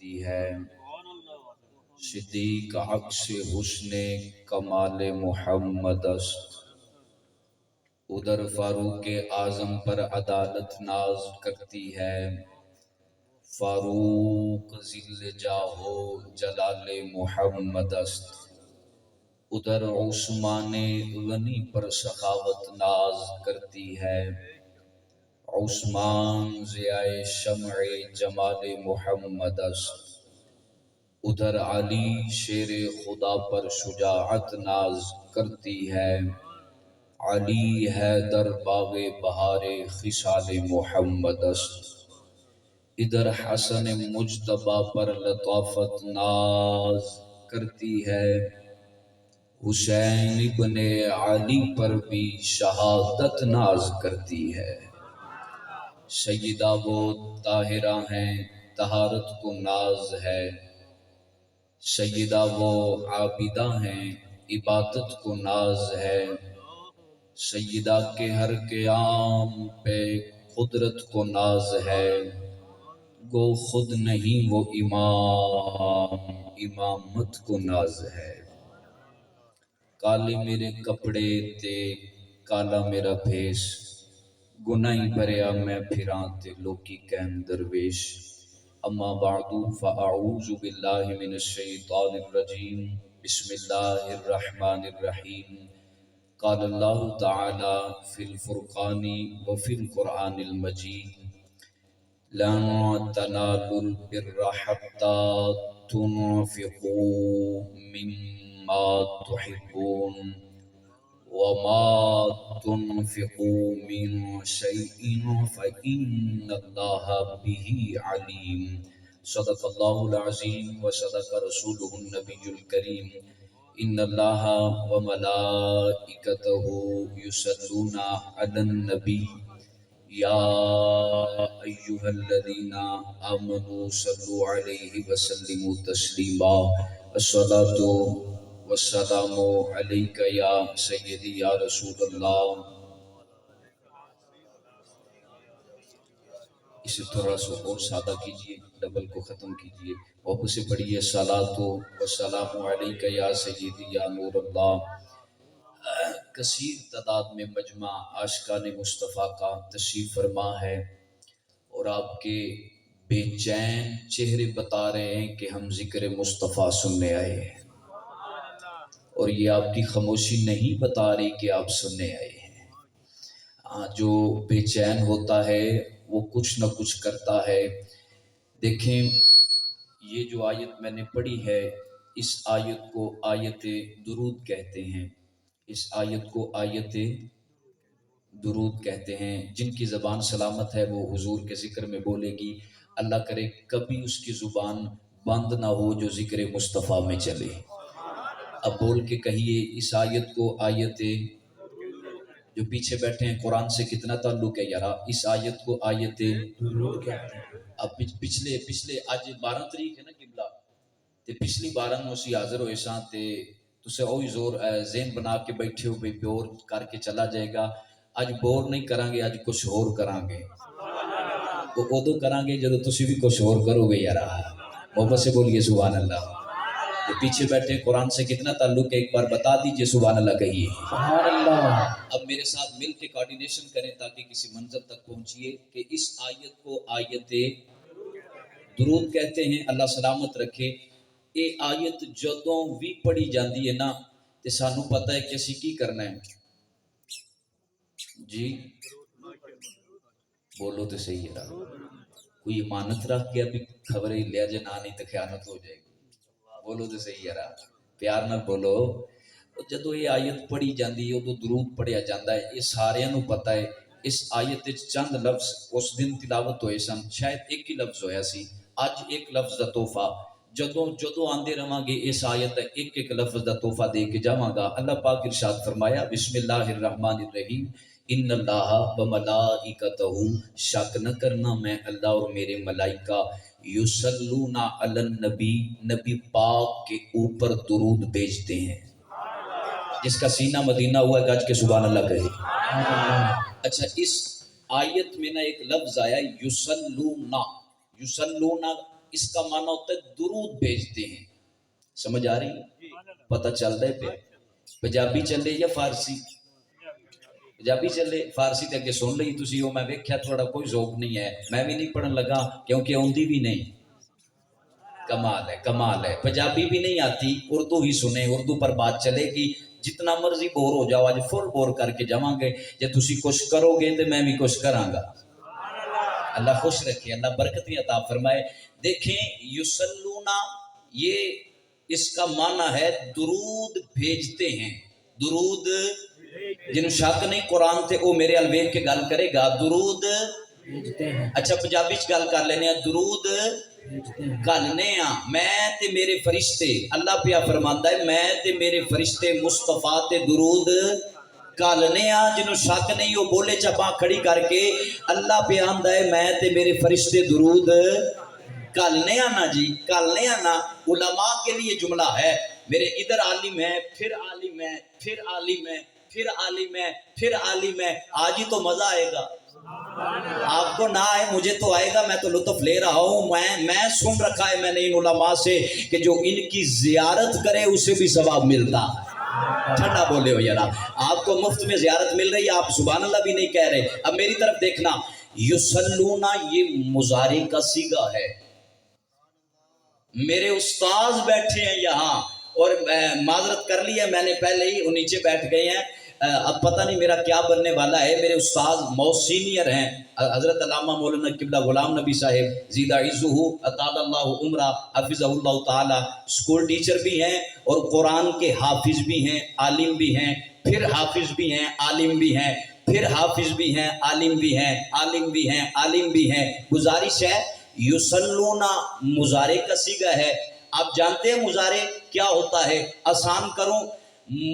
کرتی ہے۔ صدیق عکس حسن کمال محمد است، ادھر فاروق اعظم پر عدالت ناز کرتی ہے۔ فاروق ذل جاہ و جلال محمد است، ادھر عثمان غنی پر سخاوت ناز کرتی ہے۔ عثمان ضیاء شمع جمال محمد است، ادھر علی شیر خدا پر شجاعت ناز کرتی ہے۔ علی حیدر باغ بہار خصال محمد است، ادھر حسن مجتبیٰ پر لطافت ناز کرتی ہے۔ حسین ابن علی پر بھی شہادت ناز کرتی ہے۔ سیدہ وہ طاہرہ ہیں طہارت کو ناز ہے، سیدہ وہ عابدہ ہیں عبادت کو ناز ہے۔ سیدہ کے ہر قیام پہ قدرت کو ناز ہے، گو خود نہیں وہ امام امامت کو ناز ہے۔ کالے میرے کپڑے تے کالا میرا بھیس، گناہی بھریا میں پھراں تے لوکی کہن درویش۔ اما بعد فاعوذ باللہ من الشیطان الرجیم، بسم اللہ الرحمن الرحیم۔ قال اللہ تعالی فی الفرقان وفی القرآن المجید، لن تنالوا البر حتى تنفقوا مما تحبون وما تنفقوا من شيء فإن الله به عليم۔ صدق اللہ العظیم وصدق رسولہ النبی الکریم۔ ان اللہ وملائکتہ یصلون علی النبی یا ایہا الذین آمنوا صلوا علیہ وسلموا تسلیما۔ الصلاۃ والسلام علیک یا سیدی یا رسول اللہ۔ اسے تھوڑا سا اور سادہ کیجئے، ڈبل کو ختم کیجئے، واپس سے پڑھیے الصلاۃ والسلام علیک یا سیدی یا نور اللہ۔ کثیر تعداد میں مجمع عاشقان مصطفیٰ کا تشریف فرما ہے اور آپ کے بے چین چہرے بتا رہے ہیں کہ ہم ذکر مصطفیٰ سننے آئے ہیں، اور یہ آپ کی خاموشی نہیں بتا رہی کہ آپ سننے آئے ہیں۔ جو بے چین ہوتا ہے وہ کچھ نہ کچھ کرتا ہے۔ دیکھیں یہ جو آیت میں نے پڑھی ہے، اس آیت کو آیت درود کہتے ہیں، اس آیت کو آیت درود کہتے ہیں۔ جن کی زبان سلامت ہے وہ حضور کے ذکر میں بولے گی، اللہ کرے کبھی اس کی زبان بند نہ ہو جو ذکر مصطفیٰ میں چلے۔ اب بول کے کہیے اس آیت کو آیت، جو پیچھے بیٹھے ہیں قرآن سے کتنا تعلق ہے یارا، اس آیت کو آیت درود کہتے ہیں۔ اب پچھلے آج 12 تاریخ ہے نا قبلہ، تے پچھلی 12 نو اسی حاضر ہوئے ساں تے تسے اوہی زور ذہن بنا کے بیٹھے ہو بھئی بور کر کے چلا جائے گا۔ اج بور نہیں کران گے، اج کچھ اور کران گے۔ وہ ادو کران گے جدو تسی بھی کچھ اور کرو گے یارا۔ محبت سے بولیے سبحان اللہ۔ جو پیچھے بیٹھے قرآن سے کتنا تعلق ہے ایک بار بتا دیجئے سبحان اللہ کہیے۔ سبحان اللہ۔ اب میرے ساتھ مل کے کوارڈینیشن کریں تاکہ کسی منزل تک پہنچیے کہ اس آیت کو آیت درود کہتے ہیں۔ اللہ سلامت رکھے۔ یہ آیت جدوں بھی پڑھی جاندی ہے نا تے سانو پتہ ہے کہ اسی کی کرنا ہے جی، بولو تو صحیح ہے۔ کوئی امانت رکھ کے ابھی خبر ہی لیا جائے نہ نہیں تو خیانت ہو جائے گی۔ بولو تو صحیح ہے، پیار نہ بولو۔ جدو یہ آیت پڑھی جاندی ہے ادو درود پڑھیا جاندہ ہے، یہ سارے نو پتہ ہے۔ اس آیت چند لفظ اس دن تلاوت ہوئے سن، شاید ایک ہی لفظ ہویا سی، اج ایک لفظ دا تحفہ جدو آندے رہاں گے اس آیت ایک ایک لفظ دا تحفہ دے کے جاواں گا۔ اللہ پاک ارشاد فرمایا بسم اللہ الرحمن الرحیم، ان اللہ و ملائکتہ، شک نہ کرنا میں اللہ اور میرے ملائکہ، یصلون علی النبی، نبی پاک کے اوپر درود بھیجتے ہیں۔ جس کا سینہ مدینہ ہوا گج کے سبحان اللہ کہے۔ اچھا اس آیت میں نا ایک لفظ آیا یصلون، یصلون اس کا معنی ہوتا ہے درود بھیجتے ہیں. سمجھ آ رہی ہے؟ پتہ چل رہا ہے پہ پنجابی چلے یا فارسی؟ پنجابی چلے. فارسی تے اگے سن لئی تسی. وہ میں ویکھیا تھوڑا کوئی ذوق نہیں ہے, میں بھی نہیں پڑھن لگا کیونکہ آندی بھی نہیں. کمال ہے, کمال ہے. پنجابی بھی نہیں آتی, اردو ہی سنیں, اردو پر بات چلے گی. جتنا مرضی بور ہو جاؤ, آج فل بور کر کے جاواں گے. جے تسی کچھ کرو گے تو میں بھی کچھ کراں گا. اللہ خوش رکھے, اللہ برکتیں عطا فرمائے. دیکھیں یصلونا, یہ اس کا معنی ہے درود بھیجتے ہیں. درود جنہوں شک نہیں قرآن تے وہ میرے الویخ کے گل کرے گا. درود بھیجتے ہیں. اچھا پنجابی چ گل کر لینے ہیں. درود گلنے ہاں میں تے میرے فرشتے. اللہ پیا فرماندا ہے میں تے میرے فرشتے مصطفیٰ تے درود گلنے ہاں. جنہوں شک نہیں وہ بولے چپا کھڑی کر کے اللہ پہ آندا ہے میں تے میرے فرشتے درود گلنے ہاں نا جی, گلنے ہاں نا. علماء کے لیے جملہ ہے. میرے ادھر عالم ہے, پھر عالم ہے, پھر عالم ہے, پھر عالم ہے, پھر عالم ہے. آج ہی تو مزہ آئے گا. آپ کو نہ آئے مجھے تو آئے گا, میں تو لطف لے رہا ہوں. میں سن رکھا ہے میں نے ان علماء سے کہ جو ان کی زیارت کرے اسے بھی ثواب ملتا. ٹھنڈا بولے ہو یار, آپ کو مفت میں زیارت مل رہی ہے, آپ سبحان اللہ بھی نہیں کہہ رہے. اب میری طرف دیکھنا, یصلونا یہ مضارع کا صیغہ ہے. میرے استاذ بیٹھے ہیں یہاں, اور معذرت کر لی ہے میں نے پہلے ہی, وہ نیچے بیٹھ گئے ہیں. اب پتہ نہیں میرا کیا بننے والا ہے. میرے استاذ موت سینئر ہیں حضرت علامہ مولانا قبلہ غلام نبی صاحب زیدہ عزہ اطال اللہ عمرہ حفظہ اللہ تعالی. اسکول ٹیچر بھی ہیں اور قرآن کے حافظ بھی ہیں, عالم بھی ہیں, پھر حافظ بھی ہیں, عالم بھی ہیں, پھر حافظ بھی ہیں, عالم بھی ہیں, عالم بھی ہیں, عالم بھی ہیں. گزارش ہے یصلونا مضارع کا صیغہ ہے. آپ جانتے ہیں مضارع کیا ہوتا ہے؟ آسان کروں,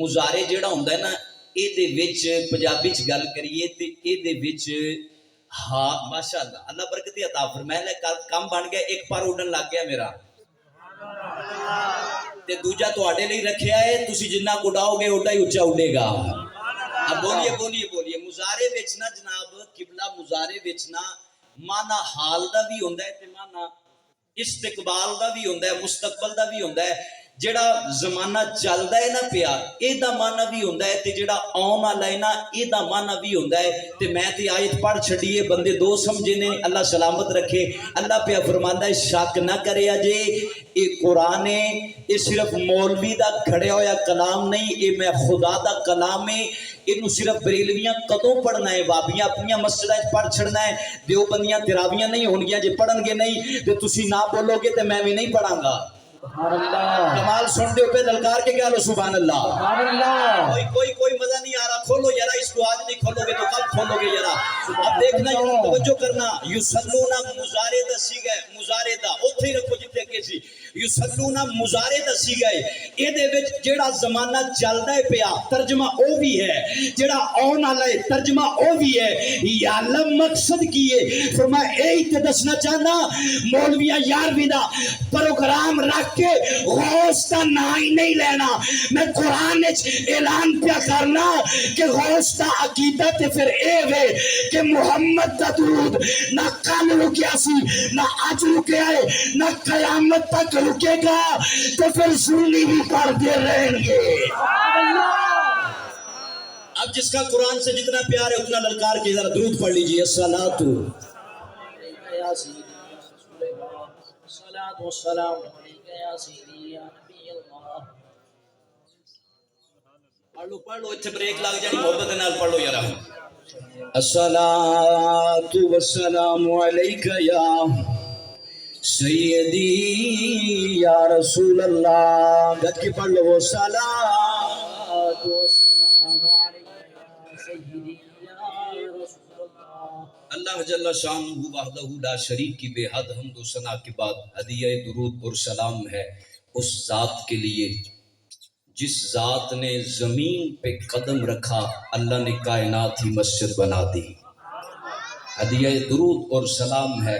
مضارع جیڑا ہوندا ہے نا اے دے وچ پنجابی چ گل کریے تے اے دے وچ ہاں ماشاءاللہ اللہ برکت عطا فرمائے. کام بن گیا, ایک پر اڑن لگ گیا میرا تے دوجا تواڈے لئی رکھیا ہے. تسی جنہ اڑاؤ گے اوڈا ہی اونچا اڑے گا. اب بولیے بولیے بولیے. مضارع وچ نا جناب قبلہ مضارع وچ نا معنی حال دا بھی ہوندا ہے تے معنی استقبال دا بھی ہوندا ہے, مستقبل دا بھی ہوندا ہے. جڑا زمانہ چلدا ہے نا پیا اے دا معنی بھی ہوندا ہے, تے جڑا آن والا ہے نا اے دا معنی بھی ہوندا ہے. تے میں تے آیت پڑھ چھڈیے, بندے دو سمجھے نے, اللہ سلامت رکھے. اللہ پیا فرماندا ہے شک نہ کرے اجے اے قرآن ہے, اے صرف مولوی دا کھڑیا ہویا کلام نہیں, اے میں خدا دا کلام ہے. اینو صرف بریلویاں کدوں پڑھنا ہے, وابیاں اپنی مسجداں پڑھ چھڑنا ہے, دیوبندیاں تراویاں نہیں ہونگیاں. جے پڑھن گے نہیں تے تسی نہ بولو گے تے میں بھی نہیں پڑھاں گا. کمال سن دے پہ دلکار کے کیا لو سبحان اللہ. کوئی مزہ نہیں آ رہا. کھولو یارا اس کو, آج نہیں کھولو گے تو کب کھولو گے یارا. اب دیکھنا یارا, توجہ کرنا. یصلونا مضارع دا صیغہ ہے, مضارع دا اوتھے ہی رکھو جتھے اگے سی. یصلونا مضارع دا صیغہ ہے. اے دے وچ جیڑا زمانہ چلدا ہے پیا ترجمہ او بھی ہے, جیڑا آن والا ہے ترجمہ او بھی ہے. یا اللہ مقصد کی ہے فرمایا اے تے دسنا چاہنا مولویاں یارویں دا پروگرام رکھ کے غوث کا نا ہی نہیں لینا. میں قرآن اعلان پیا کرنا کہ غوث کا عقیدت پھر اے وے کہ محمد دا درود نہ کل رکیا سی, نہ آج رکیا ہے, نہ قیامت تک رکے گا. تو پھر سنی بھی پڑھتے رہیں گے. اب جس کا قرآن سے جتنا پیار ہے اتنا للکار کے ذرا درود پڑھ لیجئے. الصلاۃ والسلام یا سیدی یا نبی اللہ. پڑھ لو اتنے بریک لگ جانی, محبت نال پڑھ لو یارا. الصلاۃ والسلام علیک یا سیدی یا رسول اللہ. گد کی پڑھ لو. الصلاۃ والسلام علیک یا سیدی یا رسول اللہ. اللہ جل شانہ وحدہ لا شریک کی بے حد حمد و ثنا کے بعد ہدیہ درود اور سلام ہے اس ذات کے لیے جس ذات نے زمین پہ قدم رکھا اللہ نے کائنات ہی مسجد بنا دی. ہدیہ درود اور سلام ہے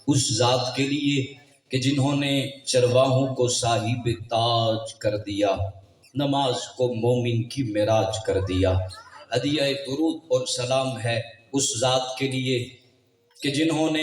اس ذات کے لیے کہ جنہوں نے چرواہوں کو صاحب تاج کر دیا, نماز کو مومن کی معراج کر دیا. ہدیہ درود اور سلام ہے اس ذات کے لیے کہ جنہوں نے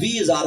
20,000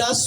10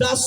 10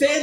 3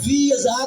20,000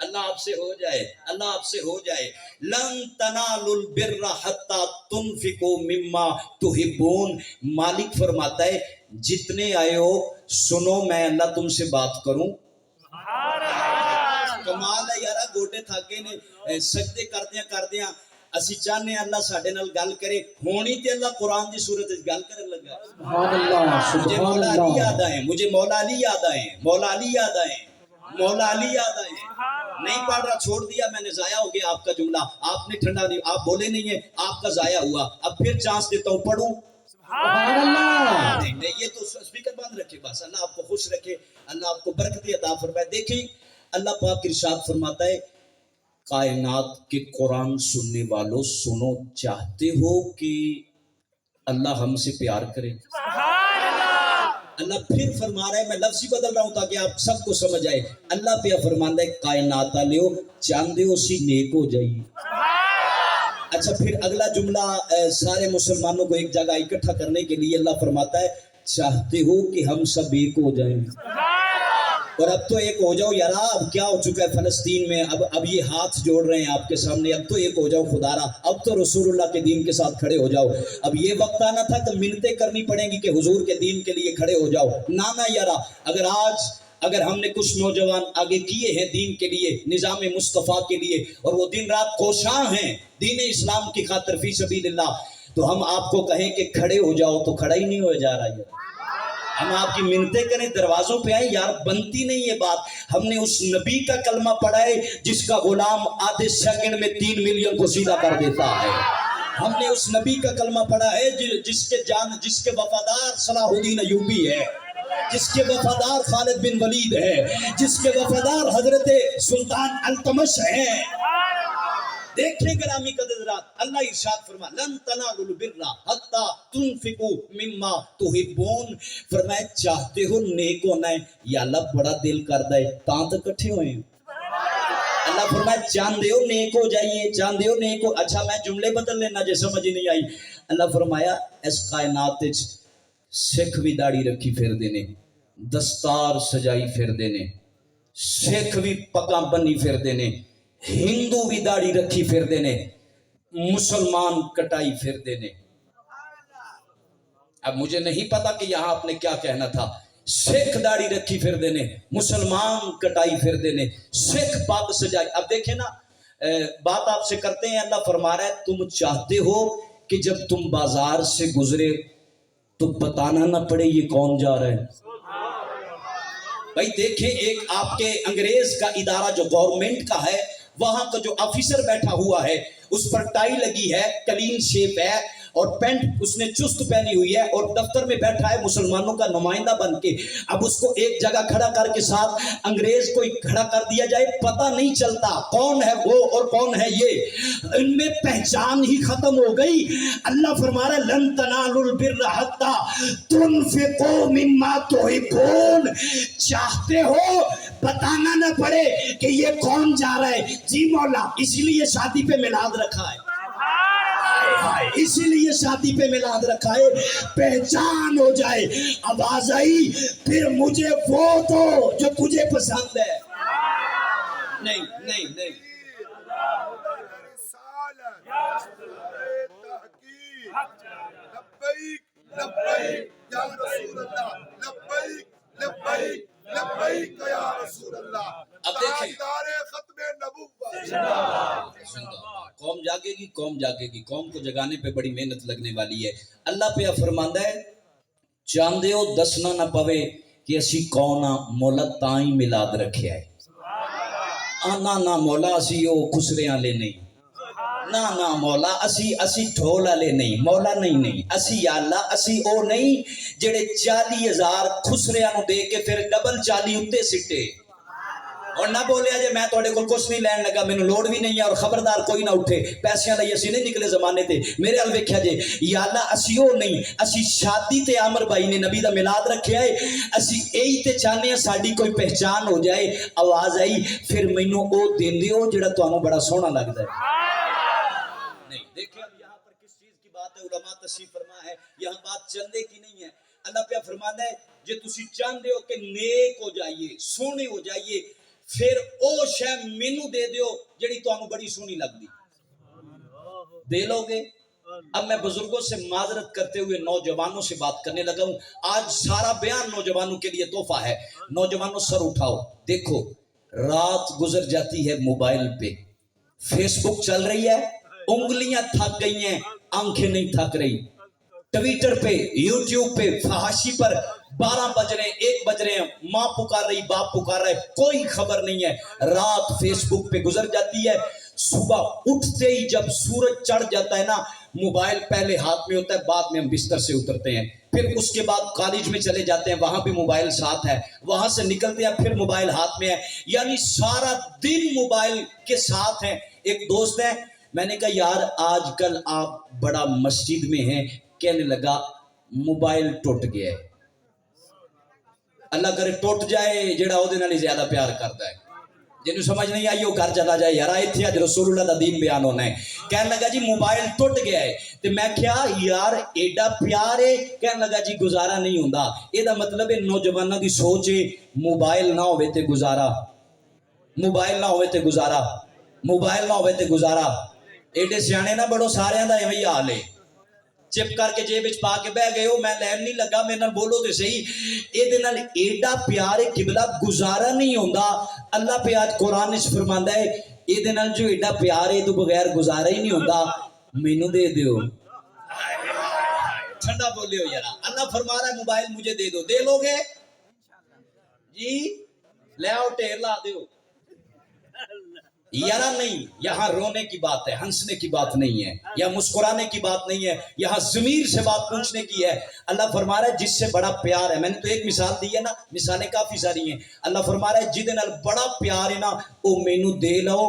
اللہ آپ سے ہو جائے، اللہ آپ سے ہو جائے. لن تنالوا البر حتی تنفقوا مما تحبون. مالک فرماتا ہے جتنے آئے ہو سنو، میں اللہ تم سے بات کروں. کمال ہے یارا، گوڈے تھاکے نے سجدے کردیاں اسی چاہنے اللہ ساڈے نال گل کرے. ہونی تے اللہ قرآن دی صورت وچ گل کرن لگا. سبحان اللہ مجھے سبحان مولا علی یاد اللہ. آئے، مجھے مولا علی یاد آئے، مولا علی یاد آئے، مولا علی یاد آئے. نہیں پڑھ رہا، چھوڑ دیا میں نے، ضائع ہو گیا آپ کا جملہ. آپ نے ٹھنڈا نہیں، آپ بولے نہیں ہیں، آپ کا ضائع ہوا. اب پھر چانس دیتا ہوں، پڑھوں. سبحان اللہ. نہیں یہ تو اسپیکر بند رکھے بس. اللہ آپ کو خوش رکھے، اللہ آپ کو برکت عطا فرمائے. دیکھیں اللہ پاک ارشاد فرماتا ہے کائنات کے قرآن سننے والوں سنو، چاہتے ہو کہ اللہ ہم سے پیار کرے؟ اللہ پھر فرما رہا ہے، میں لفظ ہی بدل رہا ہوں تاکہ آپ سب کو سمجھ آئے. اللہ پہ فرماتا ہے کائنات والےو چاہتے ہو سی نیک ہو جائیے. اچھا پھر اگلا جملہ سارے مسلمانوں کو ایک جگہ اکٹھا کرنے کے لیے اللہ فرماتا ہے چاہتے ہو کہ ہم سب ایک ہو جائیں. اور اب تو ایک ہو جاؤ یارا. اب کیا ہو چکا ہے فلسطین میں، اب یہ ہاتھ جوڑ رہے ہیں آپ کے سامنے. اب تو ایک ہو جاؤ خدا را. اب تو رسول اللہ کے دین کے ساتھ کھڑے ہو جاؤ. اب یہ وقت آنا تھا کہ منتیں کرنی پڑیں گی کہ حضور کے دین کے لیے کھڑے ہو جاؤ. نہ یارا، اگر ہم نے کچھ نوجوان آگے کیے ہیں دین کے لیے، نظام مصطفیٰ کے لیے، اور وہ دن رات کوشاں ہیں دین اسلام کی خاطر فی سبیل اللہ، تو ہم آپ کو کہیں کہ کھڑے ہو جاؤ تو کھڑا ہی نہیں ہو جا رہا ہے. ہم آپ کی منتیں کریں، دروازوں پہ آئیں یار، بنتی نہیں یہ بات. ہم نے اس نبی کا کلمہ پڑھا ہے جس کا غلام آدھے سیکنڈ میں 3 ملین کو سیدھا کر دیتا ہے. ہم نے اس نبی کا کلمہ پڑھا ہے جس کے وفادار صلاح الدین ایوبی ہے، جس کے وفادار خالد بن ولید ہے، جس کے وفادار حضرت سلطان التمش ہے. دیکھیں گرامی قدرات، اللہ ارشاد فرما لن تنالوا البر حتی تنفقوا مما تحبون. فرمایا چاہتے ہو نیک ہونا ہے، یا اللہ بڑا دل کردا ہے تاں تو کٹھے ہوئے ہیں. اللہ فرمایا چاہتے ہو نیک ہو جائیے، چاہتے ہو نیک ہو. اچھا میں جملے بدل لینا جے سمجھ نہیں آئی. اللہ فرمایا اس کائنات وچ سکھ بھی داڑھی رکھی پھردے نے، دستار سجائی پھردے نے، سکھ بھی پگاں بنی پھردے نے، ہندو بھی داڑھی رکھی پھردے نے، مسلمان کٹائی پھردے نے. اب مجھے نہیں پتا کہ یہاں آپ نے کیا کہنا تھا. سکھ داڑھی رکھی پھردے نے، مسلمان کٹائی پھردے نے، سکھ پگ سجائی. اب دیکھیں نا بات آپ سے کرتے ہیں. اللہ فرما رہا ہے تم چاہتے ہو کہ جب تم بازار سے گزرے تو بتانا نہ پڑے یہ کون جا رہا ہے. بھائی دیکھیں ایک آپ کے انگریز کا ادارہ جو گورنمنٹ کا ہے، وہاں کا جو آفیسر بیٹھا ہوا ہے اس پر ٹائی لگی ہے، کلین شیپ ہے، اور پینٹ اس نے چست پہنی ہوئی ہے، اور دفتر میں بیٹھا ہے مسلمانوں کا نمائندہ بن کے. اب اس کو ایک جگہ کھڑا کر کے ساتھ انگریز کو کھڑا کر دیا جائے، پتہ نہیں چلتا کون ہے وہ اور کون ہے یہ. ان میں پہچان ہی ختم ہو گئی. اللہ فرما رہا ہے لن تنالوا البر حتی تنفقوا مما تحبون. چاہتے ہو بتانا نہ پڑے کہ یہ کون جا رہا ہے. جی مولا اسی لیے شادی پہ میلاد رکھا ہے، اسی لیے شادی پہ میلاد رکھا ہے، پہچان ہو جائے. آواز آئی پھر مجھے وہ دو جو تجھے پسند ہے. نہیں نہیں نہیں، لبیک لبیک یا رسول اللہ، لبیک لبیک لبیک یا رسول اللہ. اب دیکھیں تاجدار ختم نبوت. قوم جاگے گی، قوم جاگے گی. قوم کو جگانے پہ بڑی محنت لگنے والی ہے. اللہ پہ فرماندا ہے چاندے ہو دسنا نہ پوے کہ اسی کون آ مولا تائیں میلاد رکھیا ہے. آنا نہ مولا اسی او خسرے والے نہیں، نہ مولا اسی ڈھول والے نہیں، مولا نہیں اسی یا اللہ اسی او نہیں جڑے 40,000 خسریاں نو دے کے پھر ڈبل 40 اتے سٹے. اور نہ بولیا جے میں تواڈے کول کچھ نہیں لین لگا، مینوں لوڑ بھی نہیں ہے، اور خبردار کوئی نہ اٹھے پیسیاں لئی اسی نہیں نکلے زمانے تے. میرے ال ویکھیا جے یا اللہ اسی او نہیں، اسی شادی تے عامر بھائی نے نبی دا میلاد رکھیا ہے، اسی یہی تے چاہنے ہیں ساڈی کوئی پہچان ہو جائے. آواز آئی پھر مینوں او دیندے ہو جڑا تانوں بڑا سوہنا لگدا ہے. نہیں دیکھیں اب یہاں پر کس چیز کی بات ہے، علماء تشریف فرما ہے، یہاں بات چندے کی نہیں ہے. اللہ پہ فرمانا ہے جے تسی چاہتے ہو کہ نیک ہو جائیے، سونے ہو جائیے، پھر او شے مینوں دے دیو جڑی تانوں بڑی سونی لگدی، دے لو گے؟ اب میں بزرگوں سے معذرت کرتے ہوئے نوجوانوں سے بات کرنے لگا ہوں. آج سارا بیان نوجوانوں کے لیے تحفہ ہے. نوجوانوں سر اٹھاؤ، دیکھو رات گزر جاتی ہے موبائل پہ، فیس بک چل رہی ہے، انگلیاں تھک گئی ہیں، آنکھیں نہیں تھک رہی. ٹویٹر پہ، یوٹیوب پہ، فحاشی پر 12 بج رہے ہیں، 1 بج رہے ہیں، ماں پکار رہی، باپ پکار رہا ہے، کوئی خبر نہیں ہے. رات فیس بک پہ گزر جاتی ہے. صبح اٹھتے ہی جب سورج چڑھ جاتا ہے نا، موبائل پہلے ہاتھ میں ہوتا ہے، بعد میں ہم بستر سے اترتے ہیں. پھر اس کے بعد کالج میں چلے جاتے ہیں، وہاں پہ موبائل ساتھ ہے، وہاں سے نکلتے ہیں پھر موبائل ہاتھ میں ہے. یعنی سارا دن موبائل کے ساتھ ہیں. ایک دوست ہے، میں نے کہا یار آج کل آپ بڑا مسجد میں ہیں. کہنے لگا موبائل ٹوٹ گیا ہے. اللہ کرے ٹوٹ جائے جڑا او دے نال زیادہ پیار کرتا ہے. جنہوں سمجھ نہیں آئی وہ گھر چلا جائے. یار ایتھے اج رسول اللہ دا دین بیان ہونا ہے. کہنے لگا جی موبائل ٹوٹ گیا ہے. تے میں کیا یار ایڈا پیار ہے؟ کہنے لگا جی گزارا نہیں ہوندا. اے دا مطلب ہے نوجواناں دی سوچ ہے موبائل نہ ہوے تے گزارا، موبائل نہ ہوے تے گزارا، موبائل نہ ہوے تے گزارا. ایڈے سیانے نہ بڑو، سارے دا ایویں حال ہے. چپ کر کے جیب وچ پا کے بہ گئے ہو، میں لین نہیں لگا، میرے نال بولو تے صحیح. اے دے نال ایڈا پیار ہے قبلہ گزارا نہیں ہوندا. اللہ پہ آج قرآن وچ فرماندا ہے اے دے نال جو ایڈا پیار ہے تو بغیر گزارا ہی نہیں ہوندا. مینوں دے دیو. ٹھنڈا بولے ہو یار. اللہ فرما رہا ہے موبائل مجھے دے دو. دے لو گے جی؟ لے آؤ ٹھیر لا دیو. یارا نہیں، یہاں رونے کی بات ہے، ہنسنے کی بات نہیں ہے، یا مسکرانے کی بات نہیں ہے، یہاں ضمیر سے بات پوچھنے کی ہے. اللہ فرما رہا ہے جس سے بڑا پیار ہے. میں نے تو ایک مثال دی ہے نا، مثالیں کافی ساری ہیں. اللہ فرما رہا ہے جدے نال بڑا پیار ہے نا او مینوں دے لو،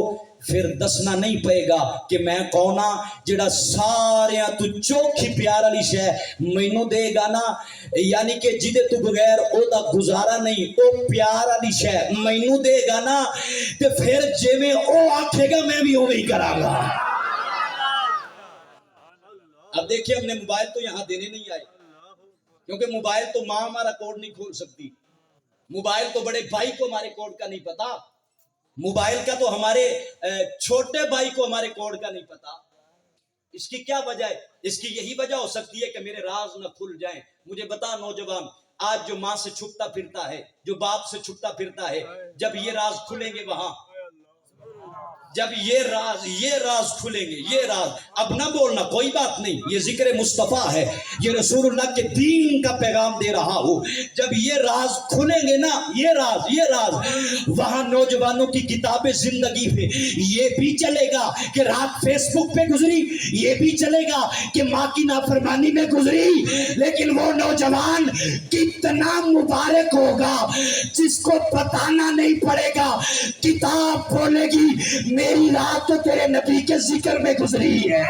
پھر دسنا نہیں پئے گا کہ میں کون ہاں. جڑا ساریاں تو چوکھی پیار والی شے مینوں دے گا نا، یعنی کہ جدے تو بغیر او دا گزارا نہیں، او پیار والی شے مینوں دے گا نا، تے پھر جویں او آکھے گا میں بھی اوویں ہی کراں گا. اب دیکھیں ہم نے موبائل تو یہاں دینے نہیں آئے، کیونکہ موبائل تو ماں ہمارا کوڈ نہیں کھول سکتی، موبائل تو بڑے بھائی کو ہمارے کوڈ کا نہیں پتا، موبائل کا تو ہمارے چھوٹے بھائی کو ہمارے کوڈ کا نہیں پتا. اس کی کیا وجہ ہے؟ اس کی یہی وجہ ہو سکتی ہے کہ میرے راز نہ کھل جائیں. مجھے بتا نوجوان، آج جو ماں سے چھپتا پھرتا ہے، جو باپ سے چھپتا پھرتا ہے، جب یہ راز کھلیں گے وہاں، جب یہ راز کھلیں گے، یہ راز اب نہ بولنا، کوئی بات نہیں، یہ ذکر مصطفیٰ ہے، یہ رسول اللہ کے دین کا پیغام دے رہا ہوں. جب یہ راز کھلیں گے نا، یہ راز وہاں نوجوانوں کی کتاب زندگی پہ یہ بھی چلے گا کہ رات فیس بک پہ گزری، یہ بھی چلے گا کہ ماں کی نافرمانی میں گزری. لیکن وہ نوجوان کتنا مبارک ہوگا جس کو بتانا نہیں پڑے گا. کتاب بولے گی میری رات تو تیرے نبی کے ذکر میں گزری ہے.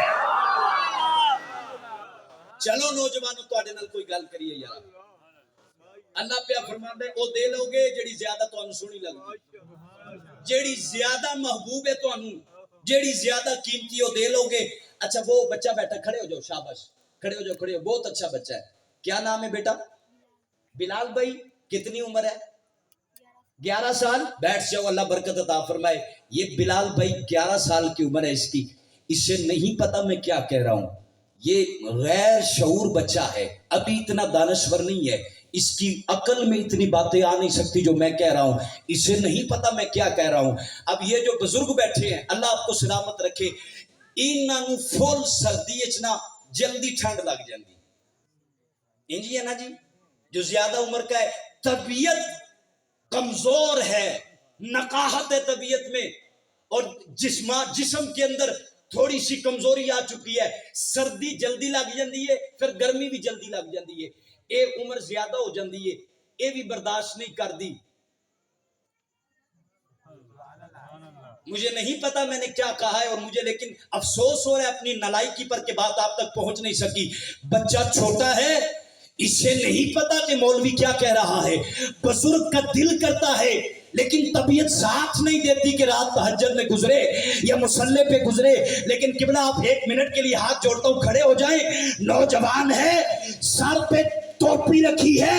چلو نوجوانوں تواڈے نال کوئی گل کریے یار. اللہ پیا فرماندا ہے او دے لو گے جڑی زیادہ تانوں سونی لگدی، جڑی زیادہ محبوب ہے تانوں، جڑی زیادہ قیمتی او دے لو گے. اچھا وہ بچہ بیٹھا، کھڑے ہو جاؤ، شاباش، کھڑے ہو جاؤ، بہت اچھا بچہ ہے. کیا نام ہے بیٹا؟ بلال بھائی. کتنی عمر ہے؟ 11 سال. بیٹھ جاؤ، اللہ برکت عطا فرمائے. یہ بلال بھائی 11 سال کی عمر ہے اس کی. اسے نہیں پتا میں کیا کہہ رہا ہوں. یہ غیر شعور بچہ ہے، ابھی اتنا دانشور نہیں ہے، اس کی عقل میں اتنی باتیں آ نہیں سکتی جو میں کہہ رہا ہوں. اسے نہیں پتا میں کیا کہہ رہا ہوں. اب یہ جو بزرگ بیٹھے ہیں اللہ آپ کو سلامت رکھے، انہاں فل سردی وچ نا جلدی ٹھنڈ لگ جاندی. انجی ہے نا جی. جو زیادہ عمر کا ہے، طبیعت کمزور ہے، نقاہت ہے طبیعت میں، اور جسم کے اندر تھوڑی سی کمزوری آ چکی ہے. سردی جلدی لگ جاندی ہے، پھر گرمی بھی جلدی لگ جاندی ہے. اے عمر زیادہ ہو جاندی ہے، اے بھی برداشت نہیں کر دی. مجھے نہیں پتا میں نے کیا کہا ہے، اور مجھے لیکن افسوس ہو رہا ہے اپنی نالائکی پر کہ بات آپ تک پہنچ نہیں سکی. بچہ چھوٹا ہے، اسے نہیں پتا کہ مولوی کیا کہہ رہا ہے. بزرگ کا دل کرتا ہے لیکن طبیعت ساتھ نہیں دیتی کہ رات تہجد میں گزرے یا مصلی پہ گزرے. لیکن قبلہ آپ 1 منٹ کے لیے ہاتھ جوڑتا ہوں، کھڑے ہو جائیں. نوجوان ہے، سر پہ ٹوپی رکھی ہے،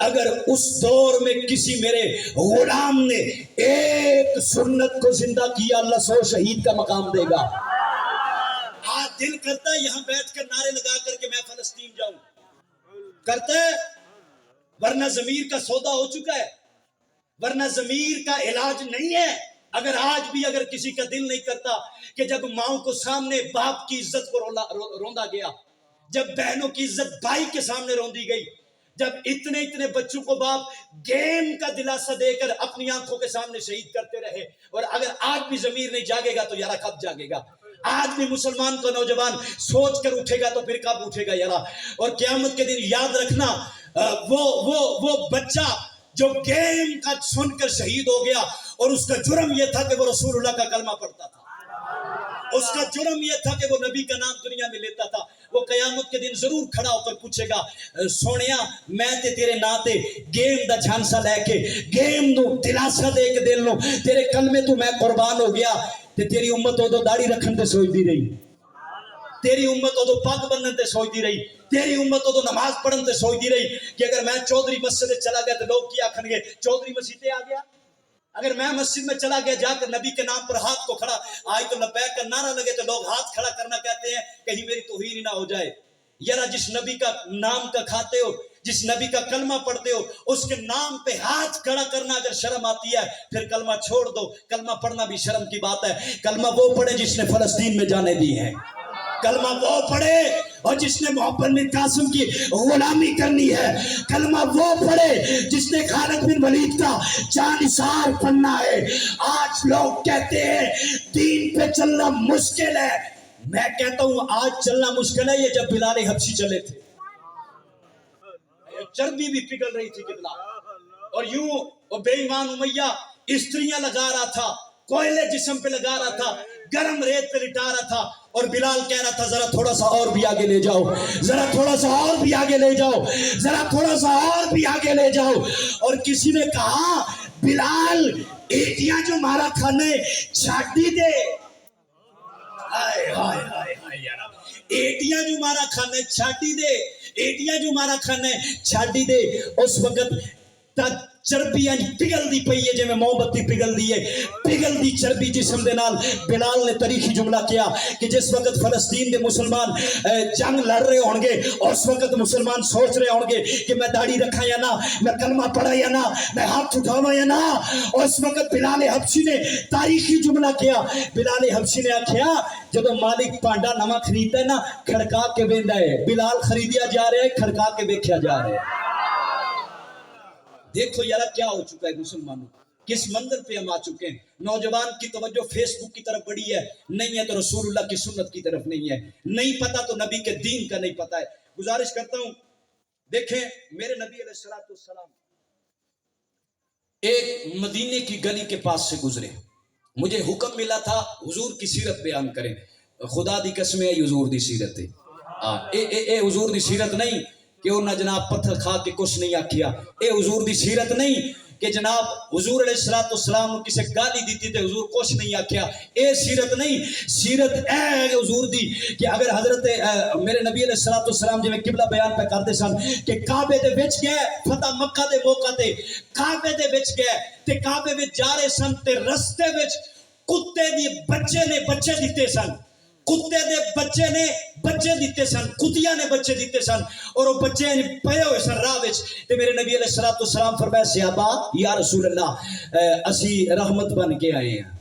اگر اس دور میں کسی میرے غلام نے ایک سنت کو زندہ کیا، اللہ 100 شہید کا مقام دے گا۔ آج دل کرتا ہے یہاں بیٹھ کر نعرے لگا کر کہ میں فلسطین جاؤں، کرتا ہے، ورنہ ضمیر کا سودا ہو چکا ہے، ورنہ ضمیر کا علاج نہیں ہے۔ اگر آج بھی اگر کسی کا دل نہیں کرتا کہ جب ماؤں کو سامنے باپ کی عزت کو روندا گیا، جب بہنوں کی عزت بھائی کے سامنے روندی گئی، جب اتنے بچوں کو باپ گیم کا دلاسا دے کر اپنی آنکھوں کے سامنے شہید کرتے رہے، اور اگر آج بھی ضمیر نہیں جاگے گا تو یارا کب جاگے گا؟ آج بھی مسلمان کا نوجوان سوچ کر اٹھے گا تو پھر کب اٹھے گا یارا؟ اور قیامت کے دن یاد رکھنا، وہ بچہ جو گیم کا سن کر شہید ہو گیا اور اس کا جرم یہ تھا کہ وہ رسول اللہ کا کلمہ پڑھتا تھا، اس کا جرم یہ تھا کہ وہ نبی کا نام دنیا میں لیتا تھا، وہ قیامت کے دن ضرور کھڑا ہو کر پوچھے گا، سونیا میں تے تیرے نا تے گیم دا جھانسا لے کے گیم نو دلاسا دے کے دل نو تیرے کلمے تو میں قربان ہو گیا، تے تیری امت ادو داڑھی رکھن تے سوچتی رہی، تیری امت ادو پگ بنن تے سوچتی رہی، تیری امت ادو نماز پڑھن تے سوچتی رہی کہ اگر میں چودھری مسجد چلا گیا تو لوگ کیا آکھن گے چودھری مسجد آ گیا، اگر میں مسجد میں چلا گیا جا کر نبی کے نام پر ہاتھ کو کھڑا آج تو لبیک کا نعرہ لگے تو لوگ ہاتھ کھڑا کرنا کہتے ہیں کہیں میری توہین نہ ہو جائے۔ یارا جس نبی کا نام کا کھاتے ہو، جس نبی کا کلمہ پڑھتے ہو، اس کے نام پہ ہاتھ کھڑا کرنا اگر شرم آتی ہے پھر کلمہ چھوڑ دو، کلمہ پڑھنا بھی شرم کی بات ہے۔ کلمہ وہ پڑھے جس نے فلسطین میں جانے دی ہیں، کلمہ وہ پڑھے اور جس نے محمد بن قاسم کی غلامی کرنی ہے، کلمہ وہ پڑھے جس نے خالد بن ولید کا جانثار پڑھنا ہے۔ آج لوگ کہتے ہیں دین پہ چلنا مشکل ہے، میں کہتا ہوں آج چلنا مشکل ہے یہ جب بلال حبشی چلے تھے، چربی بھی پگھل رہی تھی قبلہ، اور یوں وہ بے ایمان امیہ استریاں لگا رہا تھا، کوئلے جسم پہ لگا رہا تھا، گرم ریت پہ لٹا رہا تھا، اور بلال کہہ رہا تھا ذرا تھوڑا سا اور بھی آگے لے جاؤ، ذرا تھوڑا سا اور بھی آگے لے جاؤ، ذرا تھوڑا سا اور بھی آگے لے جاؤ۔ اور کسی نے کہا بلال ایٹیاں جو مارا کھانے چھاٹی دے، ایٹیاں جو مارا کھانے چھاٹی دے، ایٹیاں جو مارا کھانے چھاٹی دے۔ اس وقت چربی پگل دی پئی ہے جے میں موم بتی پگل دی ہے، پگل دی چربی جسم دے نال بلال نے تاریخی جملہ کیا کہ جس وقت فلسطین دے مسلمان جنگ لڑ رہے ہوں گے، اس وقت مسلمان سوچ رہے ہوں گے کہ میں داڑھی رکھا یا نہ، میں کلمہ پڑھا یا نہ، میں ہاتھ اٹھاوا یا نہ۔ اس وقت بلال حبشی نے تاریخی جملہ کیا، بلال حبشی نے آکھیا جدو مالک پانڈا نواں خریدتا ہے نا کھڑکا کے ویندا ہے، بلال خریدیا جا رہا ہے کھڑکا کے ویکھیا جا رہا ہے۔ دیکھو یارا کیا ہو چکا ہے مسلمانوں، کس منظر پہ ہم آ چکے ہیں۔ نوجوان کی توجہ فیس بک کی طرف بڑی ہے، نہیں ہے تو رسول اللہ کی سنت کی طرف نہیں ہے، نہیں پتا تو نبی کے دین کا نہیں پتا ہے۔ گزارش کرتا ہوں دیکھیں میرے نبی علیہ السلام ایک مدینے کی گلی کے پاس سے گزرے، مجھے حکم ملا تھا حضور کی سیرت بیان کریں، خدا دی قسم ہے حضور دی سیرت ہے، اے حضور دی سیرت نہیں کہ انہاں جناب پتھر کھا کے کچھ نہیں آکھیا، اے حضور دی سیرت نہیں کہ جناب حضور علیہ السلام کو کسے گالی دیتی تے حضور کچھ نہیں آکھیا، اے سیرت نہیں، سیرت اے ہے حضور دی کہ اگر حضرت میرے نبی علیہ السلام جو میں قبلہ بیان پہ کرتے سن کہ کعبے دے وچ گئے فتح مکہ دے موقع تے کعبے دے وچ گئے تے کعبے وچ جا رہے سن تے رستے وچ کتے دی بچے نے بچے دیتے سن، کتے دے بچے نے بچے دیتے سن، کتیاں نے بچے دیتے سن، اور وہ بچے پے ہوئے سن راہ وچ تے میرے نبی علیہ السلام فرمایا صحابہ یا رسول اللہ اسی رحمت بن کے آئے ہیں،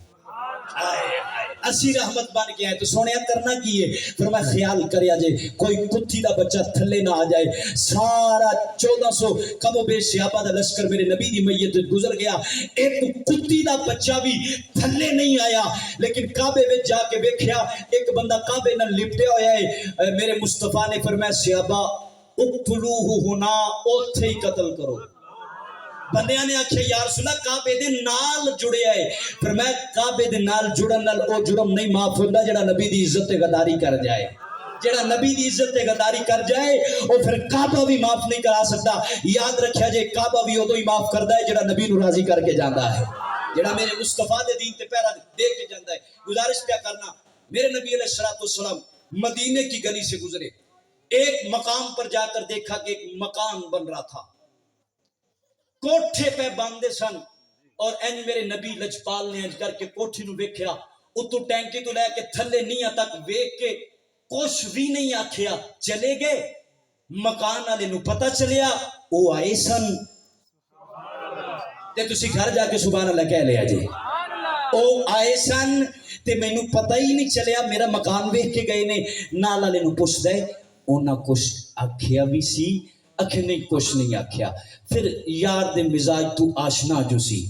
اسی رحمت بن کے آئے تو سونے کرنا کی ہے؟ فرمایا خیال کریا جے کوئی کتی دا بچہ تھلے نہ آ جائے۔ سارا 1400 کم و بیش صحابہ دا لشکر میرے نبی دی میت گزر گیا، ایک کتی دا بچہ بھی تھلے نہیں آیا، لیکن کعبے میں جا کے ویکھیا ایک بندہ کعبے نال لپٹیا ہویا ہے۔ میرے مصطفیٰ نے فرمایا صحابہ اقتلوہ ہونا اوتھے ہی قتل کرو۔ بندیاں نے آکھیا یا رسول اللہ کعبے دے نال جڑیا ہے، فرمایا کعبے دے نال جڑن نال او جرم نہیں معاف ہوندا جڑا نبی دی عزت تے غداری کر جائے، جڑا نبی دی عزت تے غداری کر جائے او پھر کعبہ بھی معاف نہیں کرا سکتا۔ یاد رکھیا جے کعبہ بھی ادو ہی معاف کردا ہے جڑا نبی نو راضی کر کے جاندا ہے، جڑا میرے مصطفیٰ دے دین تے پیرا دے کے جاندا ہے۔ گزارش کیا کرنا میرے نبی علیہ السلام مدینے کی گلی سے گزرے، ایک مقام پر جا کر دیکھا کہ ایک مکان بن رہا تھا، کوٹھے پہ باندھے سن اور این میرے نبی لجپال نے انج کر کے کوٹھی نو ویکھیا اتو ٹینکی تو لے کے تھلے نیاں تک ویکھ کے کچھ بھی نہیں آکھیا چلے گئے مکان والے نو پتہ چلیا او آئے سن تے تسی گھر جا کے سبحان اللہ کہہ لیا جی او آئے سن تے مینوں پتہ ہی نہیں چلیا میرا مکان ویکھ کے گئے نے نال والے نو پوچھ دے انہاں کچھ آکھیا بھی سی اکھے نہیں کچھ نہیں آکھیا پھر یار دے مزاج تو آشنا جو سی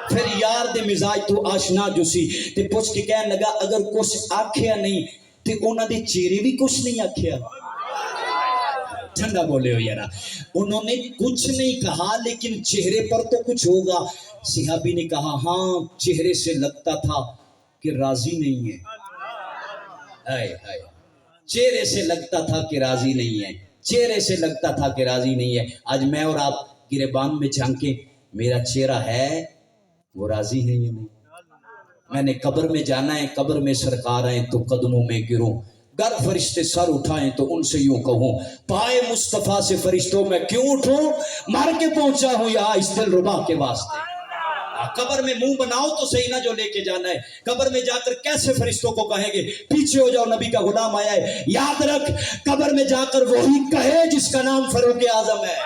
پھر یار دے مزاج تو آشنا جو سی تے پوچھ کے کہنے لگا اگر کچھ آکھیا نہیں تے انہاں دے چہرے بھی کچھ نہیں آکھیا ٹھنڈا بولے ہو یارا انہوں نے کچھ نہیں کہا لیکن چہرے پر تو کچھ ہوگا صحابی نے کہا ہاں چہرے سے لگتا تھا کہ راضی نہیں ہے ہائے ہائے چہرے سے لگتا تھا کہ راضی نہیں ہے چہرے سے لگتا تھا کہ راضی نہیں ہے آج میں اور آپ گریبان میں جھانکیں میرا چہرہ ہے وہ راضی ہے یا نہیں میں نے قبر میں جانا ہے قبر میں سرکار آئیں تو قدموں میں گروں گر فرشتے سر اٹھائیں تو ان سے یوں کہوں پائے مصطفیٰ سے فرشتوں میں کیوں اٹھوں مار کے پہنچا ہوں یہاں اس دل ربا کے واسطے قبر میں منہ بناؤ تو صحیح نہ جو لے کے جانا ہے قبر میں جا کر کیسے فرشتوں کو کہیں گے پیچھے ہو جاؤ نبی کا غلام آیا ہے یاد رکھ قبر میں جا کر وہی کہے جس کا نام فاروق اعظم ہے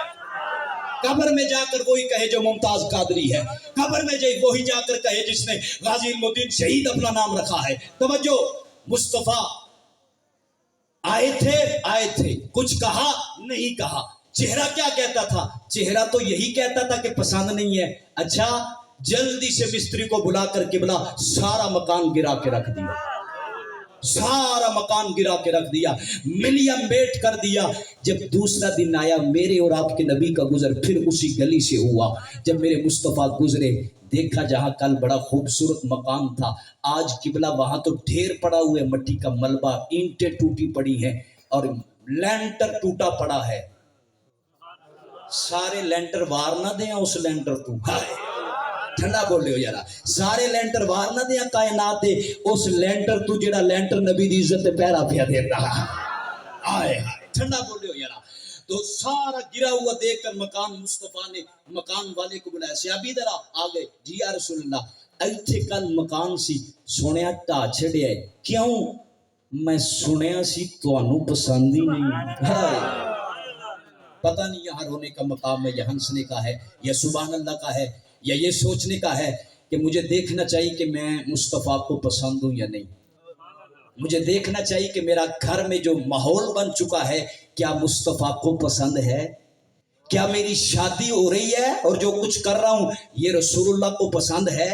قبر میں جا کر وہی کہے جو ممتاز قادری ہے قبر میں وہی جا کر کہے جس نے غازی علم الدین شہید اپنا نام رکھا ہے توجہ مصطفیٰ آئے تھے کچھ کہا نہیں کہا چہرہ کیا کہتا تھا چہرہ تو یہی کہتا تھا کہ پسند نہیں ہے اچھا جلدی سے مستری کو بلا کر کے بلا سارا مکان گرا کے رکھ دیا سارا مکان گرا کے رکھ دیا ملیم بیٹ کر دیا جب دوسرا دن آیا میرے اور آپ کے نبی کا گزر پھر اسی گلی سے ہوا جب میرے مصطفیٰ گزرے دیکھا جہاں کل بڑا خوبصورت مکان تھا آج قبلہ وہاں تو ڈھیر پڑا ہوا ہے مٹی کا ملبہ اینٹیں ٹوٹی پڑی ہیں اور لینٹر ٹوٹا پڑا ہے سارے لینٹر وار نہ دیں اس لینٹر تو ٹھنڈا بول رہے ہو یارا سارے لینٹر وار نہ دیا کائنات دے اس لینٹر تو جڑا لینٹر نبی دی عزت پیرا پیا دے رہا آئے ٹھنڈا بول رہے ہو یارا تو سارا گرا ہوا دیکھ کر مکان مصطفیٰ نے مکان والے کو بلایا صحابی درا آگئے جی یا رسول اللہ ایتھے کل مکان سی سنیا ٹا چھڑیا ہے کیوں میں سنیا سی تو انو پسند ہی نہیں پتہ نہیں یہاں رونے کا مقام ہے یا ہنسنے کا ہے یا سبحان اللہ کا ہے یا یہ سوچنے کا ہے کہ مجھے دیکھنا چاہیے کہ میں مصطفیٰ کو پسند ہوں یا نہیں مجھے دیکھنا چاہیے کہ میرا گھر میں جو ماحول بن چکا ہے کیا مصطفیٰ کو پسند ہے کیا میری شادی ہو رہی ہے اور جو کچھ کر رہا ہوں یہ رسول اللہ کو پسند ہے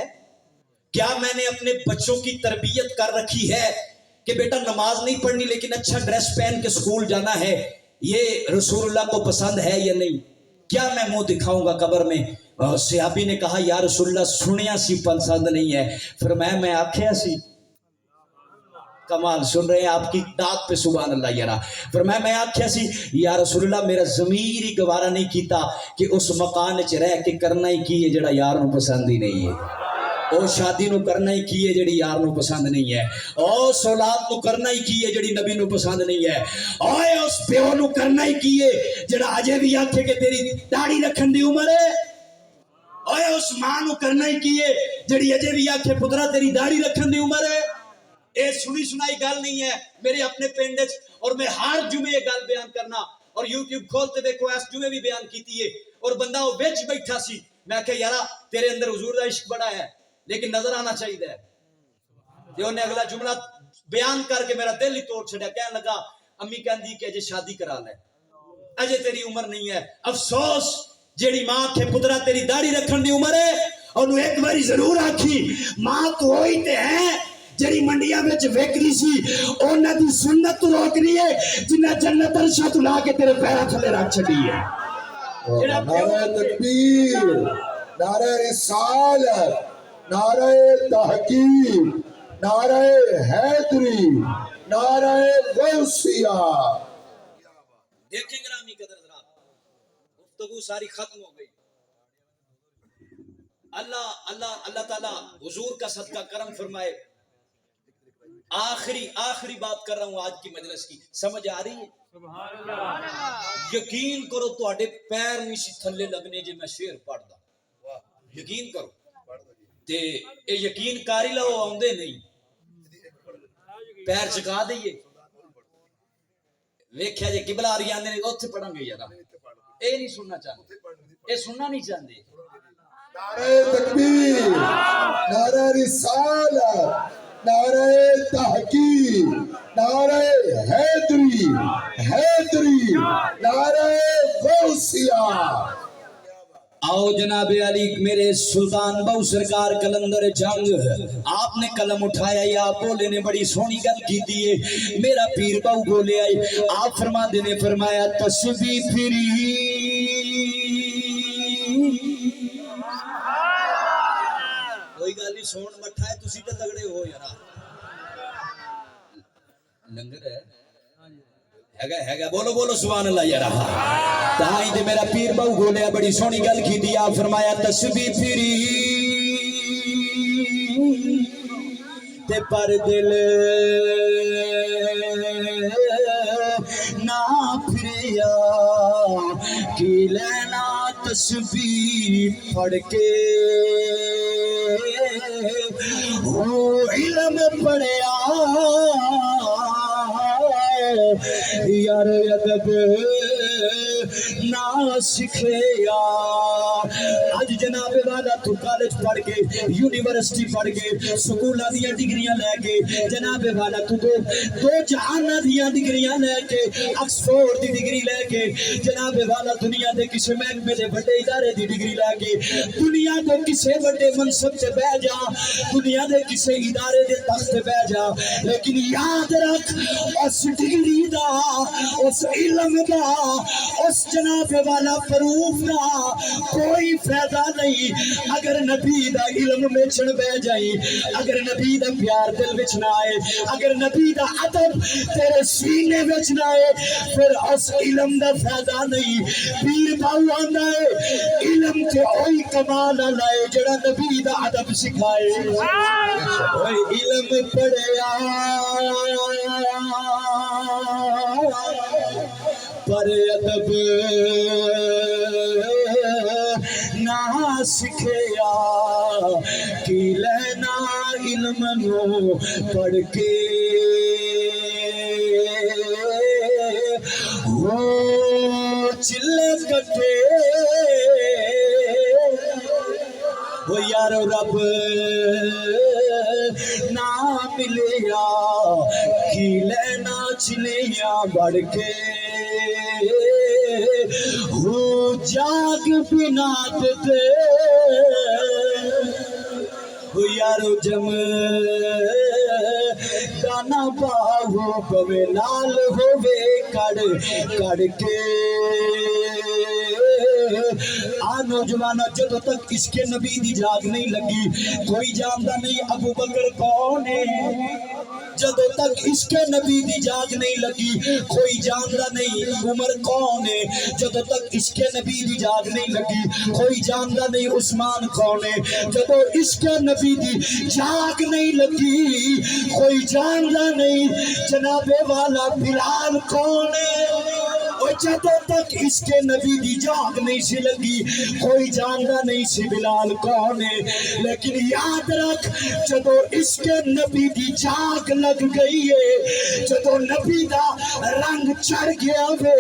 کیا میں نے اپنے بچوں کی تربیت کر رکھی ہے کہ بیٹا نماز نہیں پڑھنی لیکن اچھا ڈریس پہن کے سکول جانا ہے یہ رسول اللہ کو پسند ہے یا نہیں کیا میں منہ دکھاؤں گا قبر میں صحابی نے کہا یا رسول اللہ سنیا سی پسند نہیں ہے فرمایا میں آکھیا سی کمال سن رہے ہیں آپ کی داد پہ سبحان اللہ یارا فرمایا میں آکھیا سی یا رسول اللہ میرا ضمیر ہی گوارا نہیں کیتا کہ اس مکان چ رہ کے کرنا ہی کی ہے جڑا یار نو پسند ہی نہیں ہے او شادی نو کرنا ہی کی ہے جڑی یار نو پسند نہیں ہے او سولاد نو کرنا ہی کی ہے جڑی نبی نو پسند نہیں ہے اوے اس پیو نو کرنا ہی کی ہے جڑا اجے بھی آکھے کہ تیری داڑھی رکھن دی عمر ہے اوے اس ماں نو کرنا ہی کی ہے جڑی اجے بھی آکھے پترا تیری داڑھی رکھن دی عمر ہے اے سنی سنائی گل نہیں ہے میرے اپنے پنڈ اور میں ہر جمعے یہ گل بیان کرنا اور یوٹیوب کھولتے دیکھو اس جمعے بھی بیان کیتی ہے اور بندہ وہ وچ بیٹھا سی میں کہ یارا تیرے اندر حضور دا عشق بڑا ہے لیکن نظر آنا چاہیے یہ انہیں اگلا جملہ بیان کر کے میرا دل ہی توڑ چھڑیا کہنے لگا امی کہندی کہ اجے شادی کرا لے اجے تیری عمر نہیں ہے افسوس جیڑی ماں کے پترا تیری داڑھی رکھن دی عمر ہے اور وہ ایک باری ضرور آکھی ماں تو ہوئی تے ہیں جڑی منڈیاں وچ ویکری سی انہاں دی سنت تو روکنی ہے جنہ جنت عرشہ تو لا کے تیرے پیراں تھلے رکھ چھڈی ہے نعرہ تکبیر نعرہ رسالت نعرہ تحقیق نعرہ حیدری نعرہ غوثیہ دیکھیں گرامی قدر حضرات گفتگو ساری ختم ہو گئی اللہ تعالی حضور کا صدقہ کرم فرمائے آخری بات کر رہا ہوں آج کی مجلس کی، سمجھ آ رہی ہے؟ یقین کرو تواڈے پیر نہیں سی تھلے لگنے جے میں شعر پڑھدا، یقین کرو تے اے یقین کاری لو آوندے نہیں، پیر چکا دئیے ویکھیا جے قبلہ آ رہی آندے نے اوتھے پڑھاں گے یار، اے نہیں سننا چاہتے، اے سننا نہیں چاہتے۔ نعرہ تکبیر، نعرہ رسالت، نعرہ تحقیق، نعرہ حیدری، نعرہ غوثیہ۔ آؤ جناب علی میرے سلطان بہو سرکار کلندر جنگ، آپ نے قلم اٹھایا یا آپ بولے نے بڑی سونی گل کی دیئے، میرا پیر بہو بولے آئے، آپ فرما دینے فرمایا تسبیح پھری کوئی گالی سون مٹھا ہے تسی تے تگڑے ہو یارا، لنگر ہے گا بولو سبحان اللہ یارا۔ تائی تے میرا پیر بہو بولیا بڑی سونی گل کی دیا، فرمایا تسبیح پھری تے پر دل نہ پھریا کی لینا تسبیح پڑھ کے وہ علم پڑھیا یار ادب نہ سکھیا۔ آج جناب والا تو کالج پڑھ کے یونیورسٹی پڑھ کے سکولہ دیا ڈگریاں لے کے جناب والا تو دو جہانہ دیا ڈگریاں لے کے آکسفورڈ دی ڈگری لے کے جناب والا دنیا دے کسے محکمے دے بڑے ادارے دی ڈگری لے کے دنیا دے کسے بڑے منصب تے بہ جا، دنیا دے کسے ادارے دے تخت تے بہ جا، لیکن یاد رکھ اس ڈگری دا، اس علم دا، اس جناب والا پروف دا کوئی فائدہ نہیں اگر نبی دا علم وچ بہ جائی، اگر نبی دا پیار دل وچ نہ آئے، اگر نبی دا ادب تیرے سینے وچ نہ آئے، پھر اس علم دا فائدہ نہیں۔ پیر باو آندا ہے علم تے اوہی کمال لائے جڑا نبی دا ادب سکھائے، اوہی علم پڑھیا پر ادب نہ سکھیا کی لینا علم نو پڑھ کے وہ چلے کٹے وہ یار رب نہ ملیا کی لینا چلیا بڑھ کے وہ جاگ بنا دے وہ یارو جم دانا باہو پوے لال ہووے کڑ کے آ نوجوانہ جدو تک اس کے نبی دی جاگ نہیں لگی کوئی جانتا نہیں ابو بکر کون ہے، جدو تک اس کے نبی دی جاگ نہیں لگی کوئی جانتا نہیں عمر کون ہے، جدو تک اس کے نبی دی جاگ نہیں لگی کوئی جانتا نہیں عثمان کون ہے، جدو اس کے نبی دی جاگ نہیں لگی کوئی جانتا نہیں جناب والا بلال کون ہے، اور جدو تک اس کے نبی دی جاگ نہیں سی لگی کوئی جانتا نہیں سی بلال کون ہے، لیکن یاد رکھ جدو اس کے نبی دی جاگ لگ گئی ہے، جدو نبی دا رنگ چڑھ گیا وے،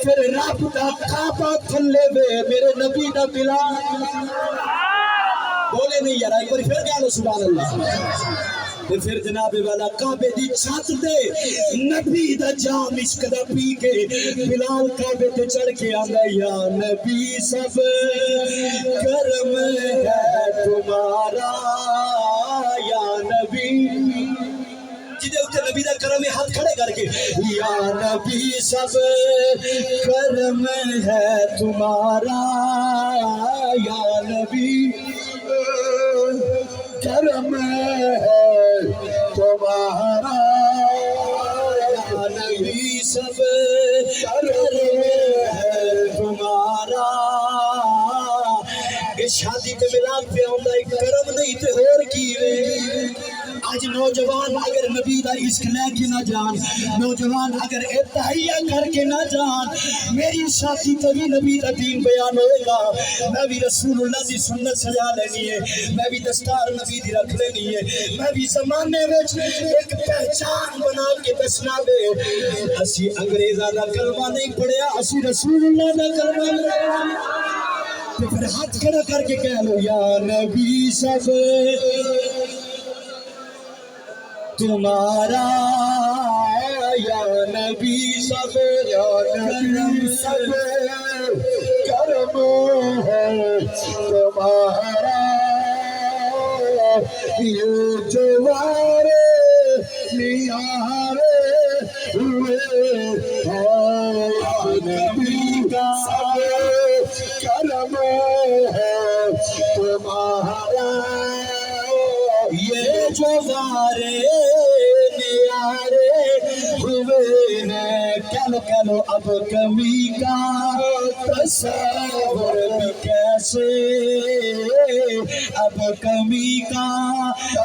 پھر رب دا کعبہ تھلے وے میرے نبی دا بلال بولے نہیں یار ایک بار پھر کہہ لو سبحان اللہ۔ پھر جناب والا کعبے دی چھت دے نبی دا جام عشق دا پی کے بلال کعبے تے چڑھ کے آندا یا نبی سب کرم ہے تمہارا یا نبی، جدے اتنے نبی دا کرم ہے ہاتھ کھڑے کر کے یا نبی سب کرم ہے تمہارا یا نبی کرم ہے تمہارا یا نبی سب کرم ہے تمہارا، اس شادی تے ملاد پہ آندا ایک کرم نہیں تے ہور کی وے اج نوجوان اگر نبی دا عشق لے کے نہ جان نوجوان اگر ابتدائیہ کر کے نہ جان میری شادی تے بھی نبی دا دین بیان ہوئے گا میں بھی رسول اللہ دی سنت سجا لینی ہے میں بھی دستار نبی دی رکھ لینی ہے میں بھی زمانے وچ ایک پہچان بنا کے دسنا دے اسی انگریزاں دا کلمہ نہیں پڑھیا اسی رسول اللہ دا کلمہ تو پھر ہاتھ کھڑا کر کے کہہ لو یا نبی سب تمہارا یا نبی سب کرم ہے تمہارا یہ جوارے نیارے ہوئے یا نبی کا کرم ہے تمہارا یہ جوارے نیارے ہوئے ہیں کہہ لو اب کمی کا تصور بھی کیسے اب کمی کا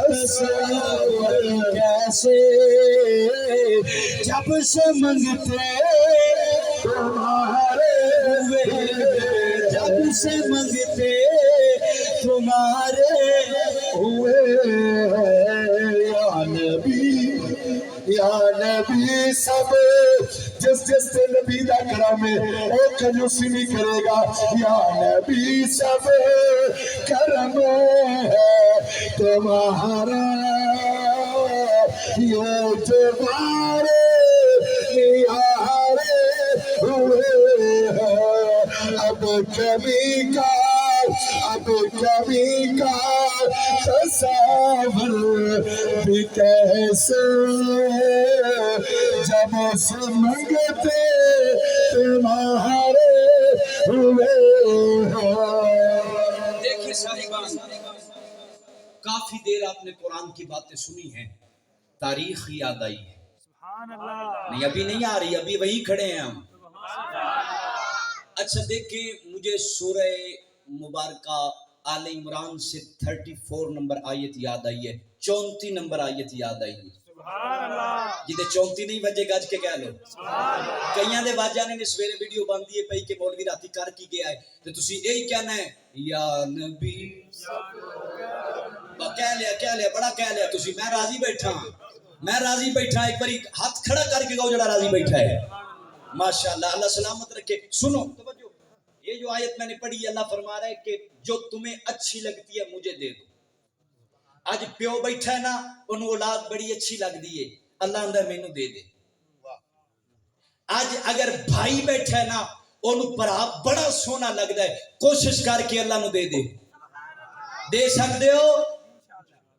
تصور کیسے جب سے منگتے تمہارے ہوئے جب سے منگتے تمہارے ہوئے یا نبی سب جس سے نبی دا کرم ہے او کنجوسی نہیں کرے گا یا نبی سب کرم ہے تمہارا یہ جوارے نیارے ہوئے ہیں اب کبھی کا تصور بھی کیسے جب سے منگتے تمہارے ہوئے ہیں دیکھیں صاحبان کافی دیر آپ نے قرآن کی باتیں سنی ہیں تاریخ یاد آئی ہے نہیں ابھی نہیں آ رہی ابھی وہیں کھڑے ہیں ہم اچھا دیکھیں مجھے سورہ مبارکہ آل عمران سے 34 نمبر آیت یاد آئی ہے 34 نمبر آیت یاد آئی ہے جدے 34 نہیں بجے گج کے کہہ لو کئیاں دے واجہ نے سویرے ویڈیو باندھی ہے پئی کہ مولوی راتی کر کی گیا ہے تو تسی یہی کہنا ہے یا نبی کہہ لیا بڑا کہہ لیا تسی میں راضی بیٹھا ایک باری ہاتھ کھڑا کر کے کہو جڑا راضی بیٹھا ہے ماشاءاللہ اللہ سلامت رکھے سنو توجہ یہ جو آیت میں نے پڑھی اللہ فرما رہا ہے کہ جو تمہیں اچھی لگتی ہے مجھے دے دو آج پیو بیٹھا ہے نا انہوں اولاد بڑی اچھی لگ دی ہے اللہ اندر میں دے دے آج اگر بھائی بیٹھا ہے نا انہوں پر آپ بڑا سونا لگ ہے کوشش کر کے اللہ نو دے سکتے ہو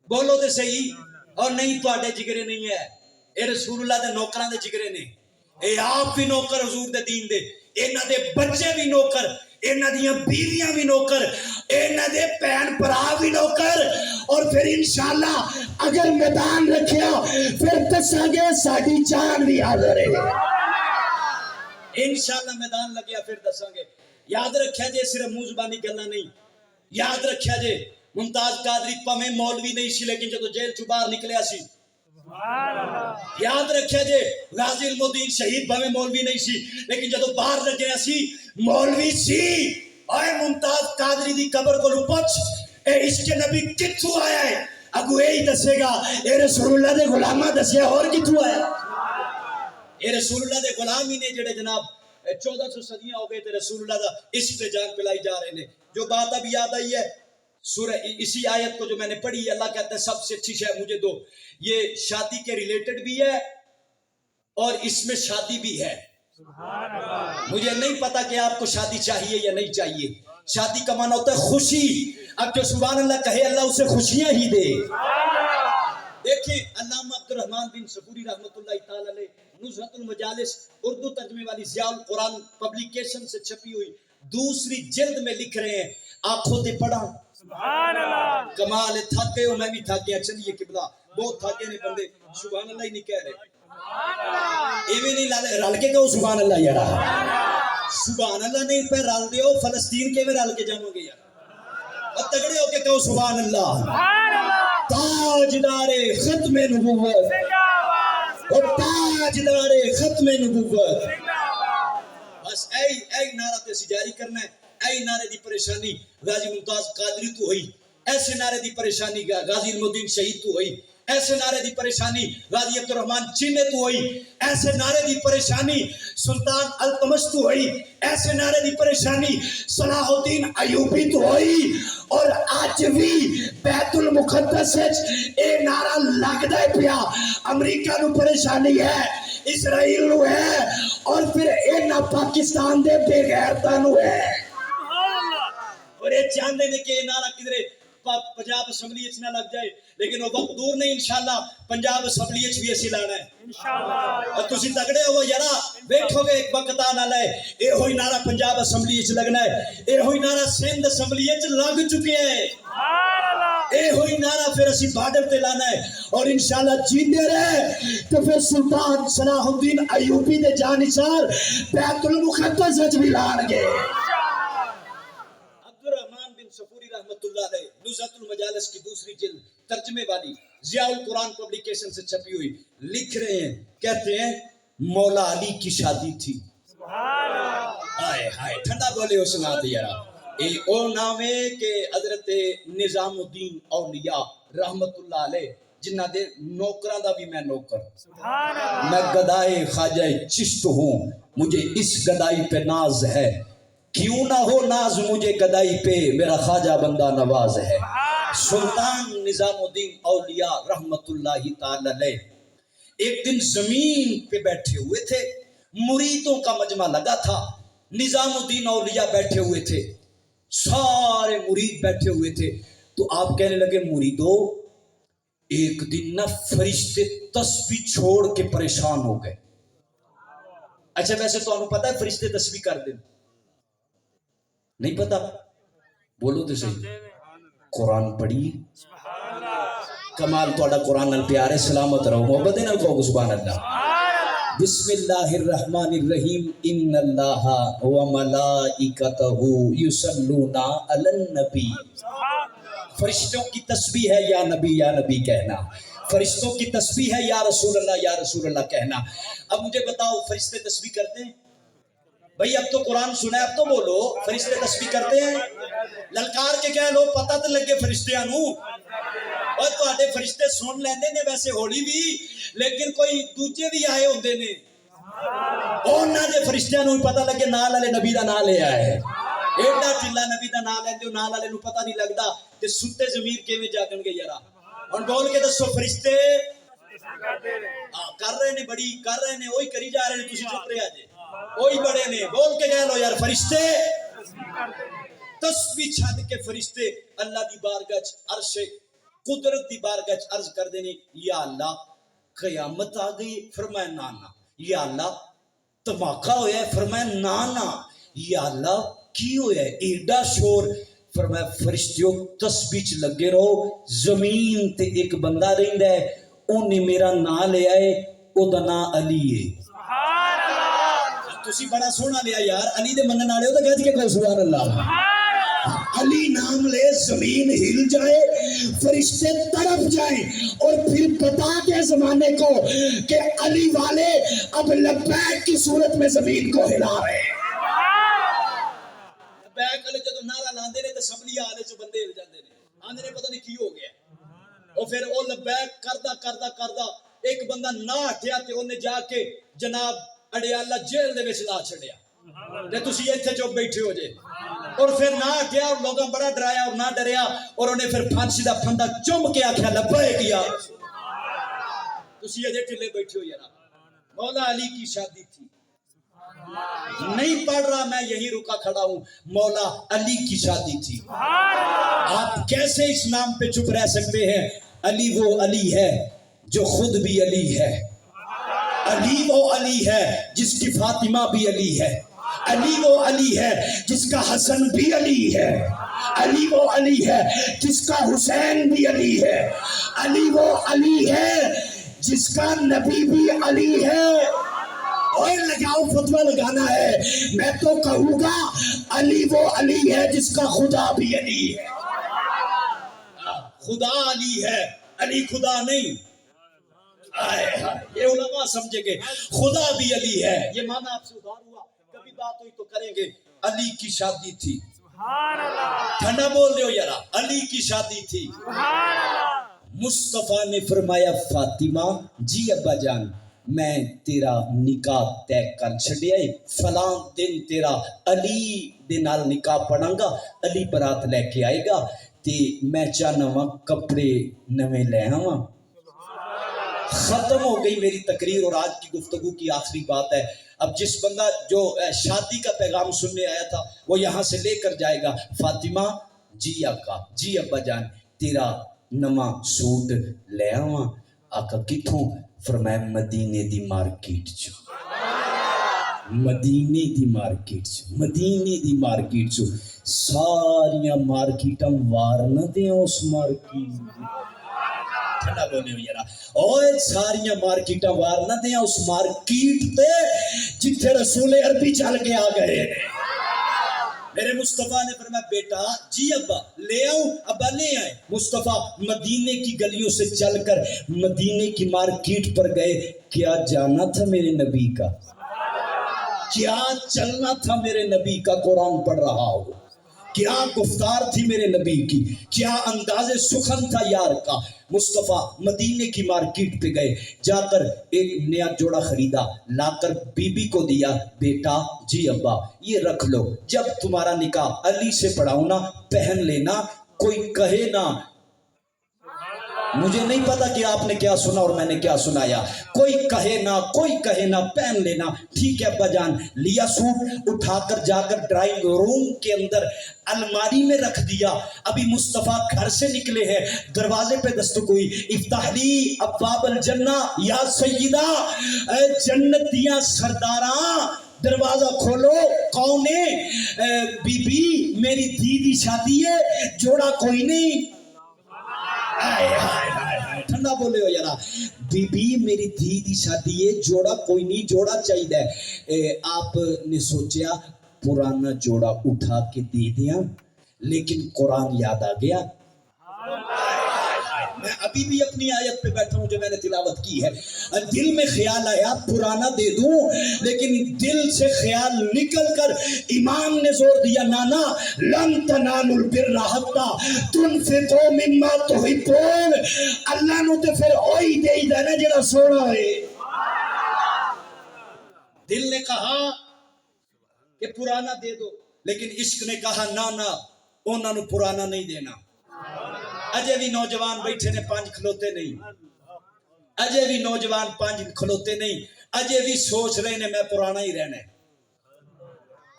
بولو دے صحیح اور نہیں تو آڈے جگرے نہیں ہے اے رسول اللہ دے نوکران دے جگرے نہیں اے آپ بھی نوکر حضور دے دین دے اینا دے بچے بھی نوکر اینا دیاں بیویاں بھی نوکر اینا دے پہن پرا بھی نوکر اور پھر انشاءاللہ اگر میدان رکھیا پھر دساگے ساڑی جان بھی حاضر ہے انشاءاللہ میدان لگیا پھر دساگے یاد رکھیا جے صرف منہ زبانی گلا نہیں یاد رکھیا جے ممتاز قادری پمیں مولوی نہیں سی لیکن جدو جیل چو باہر نکلیا سی یاد رکھیا جے غازی المدین شہید بھویں مولوی نہیں سی لیکن جدو باہر لگیا سی مولوی سی اے ممتاز قادری دی قبر کو لپچ اے عشق نبی کتھو آیا ہے اگو یہی دسے گا اے رسول اللہ دے غلامہ دسے اور کتھو آیا اے رسول اللہ دے غلامی نے جڑے جناب 1400 صدیاں ہو گئے تے رسول اللہ دا عشق سے جان پلائی جا رہے ہیں جو بات اب یاد آئی ہے سورہ اسی آیت کو جو میں نے پڑھی ہے اللہ کہتا ہے سب سے اچھی شے مجھے دو یہ شادی کے ریلیٹڈ بھی ہے اور اس میں شادی بھی ہے مجھے نہیں پتا کہ آپ کو شادی چاہیے یا نہیں چاہیے شادی کا معنی ہوتا ہے خوشی اب جو سبحان اللہ کہے اللہ اسے خوشیاں ہی دے دیکھیں علامہ عبد الرحمن بن صبوری رحمۃ اللہ تعالی علیہ نزہت المجالس اردو ترجمے والی ضیاء القرآن پبلیکیشن سے چھپی ہوئی دوسری جلد میں لکھ رہے ہیں آنکھوں تے پڑھا سبحان اللہ کمال تھاکے ہو میں بھی تھاکیا چلیے قبلہ بہت تھاکے نے بندے سبحان اللہ ہی نہیں کہہ رہے ایویں نہیں رل کے کہو سبحان اللہ یارا سبحان اللہ نہیں پہ رل دیو فلسطین کے میں رل کے جاؤں گے یار اور تگڑے ہو کے کہو سبحان اللہ. تاجدار ختم نبوت اور تاجدار ختم نبوت. بس اے نعرہ تے اسی جاری کرنا ہے. اے نعرے دی پریشانی غازی ممتاز قادری تو ہوئی, ایسے نعرے دی پریشانی غازی المدین شہید تو ہوئی, ایسے نعرے دی پریشانی غازی عبد الرحمن چیمے تو ہوئی, ایسے نعرے دی پریشانی سلطان التمش تو ہوئی, ایسے نعرے دی پریشانی صلاح الدین ایوبی تو ہوئی. اور آج بھی بیت المقدس اے نعرہ لگدا ہے پیا. امریکہ نو پریشانی ہے, اسرائیل نو ہے, اور پھر اے نہ پاکستان دے بے غیرتاں نو ہے. اور یہ چاہتے ہیں کہ یہ نعرہ کدھر پنجاب اسمبلی نہ لگ جائے, لیکن وہ وقت دور نہیں انشاءاللہ پنجاب اسمبلی بھی اسی لانا ہے انشاءاللہ. اور تسی تگڑے ہو یارا, بیٹھو گے ایک وقت آنا لے, اے ہوئی نعرہ پنجاب اسمبلی لگنا ہے, اے ہوئی نعرہ سندھ اسمبلی لگ چکے ہیں, اے ہوئی نعرہ پھر اسی بارڈر تے لانا ہے. اور انشاءاللہ جیندے رہے تو پھر سلطان صلاح الدین ایوبی دے جانشار بیت المقدس بھی لان گے. صفوری رحمت اللہ علیہ نزہت المجالس کی دوسری جلد ترجمے والی ضیاء القرآن پبلیکیشن سے چھپی ہوئی لکھ رہے ہیں, کہتے ہیں مولا علی کی شادی تھی. ہائے ہائے ٹھنڈا بولے ہو سنا دیا. اے او نام ہے کہ حضرت نظام الدین اولیاء رحمت اللہ علیہ جنہ دے نوکراں دا بھی میں نوکر, میں گدائے خواجہ چشت ہوں, مجھے اس گدائی پہ ناز ہے, کیوں نہ ہو ناز مجھے گدائی پہ, میرا خواجہ بندہ نواز ہے. سلطان نظام الدین اولیاء رحمت اللہ تعالی علیہ ایک دن زمین پہ بیٹھے ہوئے تھے, مریدوں کا مجمع لگا تھا, نظام الدین اولیاء بیٹھے ہوئے تھے, سارے مرید بیٹھے ہوئے تھے. تو آپ کہنے لگے مریدوں, ایک دن نہ فرشتے تسبیح چھوڑ کے پریشان ہو گئے. اچھا ویسے تو آپ کو پتا ہے فرشتے تسبیح کر دیں, نہیں پتا؟ بولو تو صحیح. قرآن پڑھی, کمال تھوڑا قرآن نال پیار ہے, سلامت رہو, محبت نال کہو سبحان اللہ. بسم اللہ الرحمن الرحیم, ان اللہ و ملائکتہ یصلون علی النبی. فرشتوں کی تسبیح ہے یا نبی کہنا, فرشتوں کی تسبیح ہے یا رسول اللہ کہنا. اب مجھے بتاؤ فرشتے تسبیح کرتے ہیں؟ بھئی اب تو قرآن سنا ہے, اب تو بولو فرشتے تسبیح کرتے ہیں؟ للکار کے کہہ لو, پتہ تو لگے فرشتیاں نو. اور تو آٹے فرشتے سن لیندے نے ویسے ہولی بھی, لیکن کوئی دوجے بھی آئے ہوندے نے, اور نہ جے فرشتیاں نو پتہ لگے نال والے نبی دا نام لے آئے, ایڈا چلا نبی دا نام لیندے, نال والے نو پتہ نہیں لگدا تے ستے ضمیر کیویں جاگن گے یارا. اور بول کے دسو فرشتے کر رہے نے, بڑی کر رہے نے, وہی کری جا رہے نے, تسی چپ رہے آجے, وہی بڑے نے. بول کے کہہ لو یار فرشتے تسبیح چھڈ کے فرشتے اللہ دی بارگاہ عرش قدرت دی بارگاہ عرض کر دینے, یا اللہ قیامت آ گئی, فرمایا نانا. یا اللہ دھماکہ ہویا ہے, فرمایا نانا. یا اللہ کی ہویا ہے ایڈا شور, فرمایا فرشتیوں تسبیح چ لگے رہو, زمین تے ایک بندہ رہندا ہے, اونے میرا نام لے آئے, او دا نام علی ہے. تسی بڑا سونا لیا یار, علی دے منن والے ہو تے گج کے کہو سبحان اللہ. علی نام لے زمین ہل جائے, فرشتے تڑپ جائیں, اور پھر بتا دے زمانے کو کہ علی والے اب لبیک کی صورت میں زمین کو ہلا رہے ہیں. لبیک والے جدو نعرہ لاندے نے تے اسمبلی والے چ بندے ہل جاندے نے, آندے نے پتہ نہیں کی ہو گیا. اور پھر او لبیک کردا ایک بندہ نہ ہٹیا تے اونے جا کے جناب اڈیالہ جیل دے وچ لا چھڑیا, تے تسی ایتھے جو بیٹھے ہو جے. اور پھر نہ ہٹیا, اور لوگاں بڑا ڈرایا اور نہ ڈریا, اور انہیں پھر پھانسی دا پھندا چم کے آکھیا لبیک یا تسی اجے ٹھلے بیٹھے ہو یارا. مولا علی کی شادی تھی, نہیں پڑھ رہا میں یہی رکا کھڑا ہوں, مولا علی کی شادی تھی. آپ کیسے اس نام پہ چپ رہ سکتے ہیں؟ علی وہ علی ہے جو خود بھی علی ہے, علی وہ علی ہے جس کی فاطمہ بھی علی ہے, علی وہ علی ہے جس کا حسن بھی علی ہے, علی وہ علی ہے جس کا حسین بھی علی ہے, علی وہ علی ہے جس کا نبی بھی علی ہے. اور لگاؤ فتوہ لگانا ہے, میں تو کہوں گا علی وہ علی ہے جس کا خدا بھی علی ہے. خدا علی ہے، علی خدا نہیں. یہ علماء سمجھے گے خدا بھی علی ہے. یہ مانا آپ سے ادھار ہوا، کبھی بات ہوئی تو کریں گے. علی کی شادی تھی، ٹھنڈا بول رہے ہو یارا، علی کی شادی تھی. مصطفیٰ نے فرمایا فاطمہ جی ابا جان میں تیرا نکاح طے کر چھڑیا ہے، فلاں دن تیرا علی دے نال نکاح پڑھاں گا، علی برات لے کے آئے گا تے میں چاہنا وا کپڑے نویں لے آواں. ختم ہو گئی میری تقریر اور آج کی گفتگو کی آخری بات ہے. اب جس بندہ جو شادی کا پیغام سننے آیا تھا وہ یہاں سے لے کر جائے گا فاطمہ جی آقا جی ابا جان تیرا نواں سوٹ لے آواں. آقا کتھوں؟ فرمایا مدینے دی مارکیٹ چ. مدینے دی مارکیٹ چ، مدینے دی مارکیٹ چ. ساریاں مارکیٹاں وار نہ دیں اس مارکیٹ. ٹھنڈا بولے ہو یارا، اوے ساریاں مارکیٹاں وار نہ دیں اس مارکیٹ تے جتھے رسول عربی چل کے آ گئے. میرے مصطفیٰ نے فرمایا بیٹا جی ابا لے آؤں. ابا لے آئے. مصطفیٰ مدینے کی گلیوں سے چل کر مدینے کی مارکیٹ پر گئے. کیا جانا تھا میرے نبی کا، کیا چلنا تھا میرے نبی کا. قرآن پڑھ رہا ہو، کیا گفتار تھی میرے نبی کی، کیا انداز سخن تھا یار کا. مصطفیٰ مدینے کی مارکیٹ پہ گئے، جا کر ایک نیا جوڑا خریدا، لا کر بی بی کو دیا. بیٹا جی ابا یہ رکھ لو، جب تمہارا نکاح علی سے پڑھاؤں نا پہن لینا، کوئی کہے نہ. مجھے نہیں پتا کہ آپ نے کیا سنا اور میں نے کیا سنایا. کوئی کہے نہ، کوئی کہے نہ، پہن لینا. ٹھیک ہے ابا جان. لیا سوٹ، اٹھا کر جا کر ڈرائنگ روم کے اندر الماری میں رکھ دیا. ابھی مصطفیٰ گھر سے نکلے ہیں، دروازے پہ دستک ہوئی. افتح لی ابواب الجنہ یا سیدہ، اے جنت دیاں سرداراں دروازہ کھولو. کون ہے؟ بی بی میری دیدی شادی ہے، جوڑا کوئی نہیں. ٹھنڈا بولے ہو یارا. بی بی میری دھی دی شادی ہے، جوڑا کوئی نہیں، جوڑا چاہیے. آپ نے سوچیا پرانا جوڑا اٹھا کے دے دیا، لیکن قرآن یاد آ گیا. میں ابھی بھی اپنی آیت پہ بیٹھا ہوں جو میں نے تلاوت کی ہے. دل میں خیال آیا پرانا دے دوں، لیکن دل سے خیال نکل کر امام نے زور دیا نانا لن تنالوا البر حتی تنفقوا مما تحبون. اللہ نو تے پھر اوہی دے ہی دینا جڑا سونا ہے. دل نے کہا کہ پرانا دے دو، لیکن عشق نے کہا نانا انہاں نو پرانا نہیں دینا. اجے بھی نوجوان بیٹھے نے 5 کھلوتے نہیں، اجے بھی نوجوان 5 کھلوتے نہیں، اجے بھی سوچ رہے نے میں پرانا ہی رہنا ہے.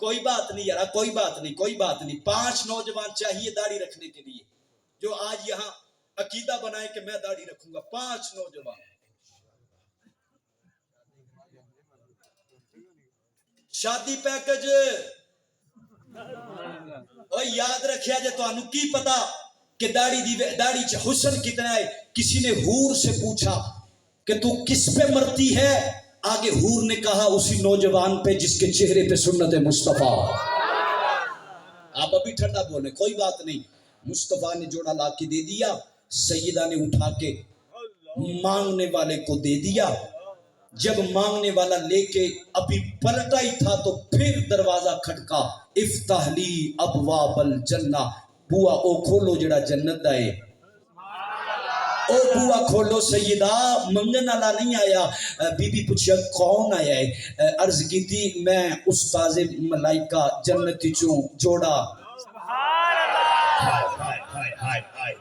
کوئی بات نہیں یار، کوئی بات نہیں، کوئی بات نہیں. 5 نوجوان چاہیے داڑھی رکھنے کے لیے جو آج یہاں عقیدہ بنائے کہ میں داڑھی رکھوں گا. 5 نوجوان. شادی پیکج اور یاد رکھیا جے تو کی پتا کہ داڑھی چ حسن کتنا ہے. کسی نے حور سے پوچھا کہ تو کس پہ مرتی ہے؟ آگے حور نے کہا اسی نوجوان پہ جس کے چہرے پہ سنت مصطفیٰ. آپ ابھی ٹھنڈا بولے، کوئی بات نہیں. مصطفیٰ نے جوڑا لا کے دے دیا. سیدہ نے اٹھا کے مانگنے والے کو دے دیا. جب مانگنے والا لے کے ابھی پلٹا ہی تھا تو پھر دروازہ کھٹکا. افتح لی ابواب الجنہ، بوا او کھولو جڑا جنت دا ہے. او بوا کھولو. سیدہ منگن والا نہیں آیا. بی بی پوچھا کون آیا ہے؟ عرض کی تھی میں استاذ ملائکہ جنتی چوں جوڑا.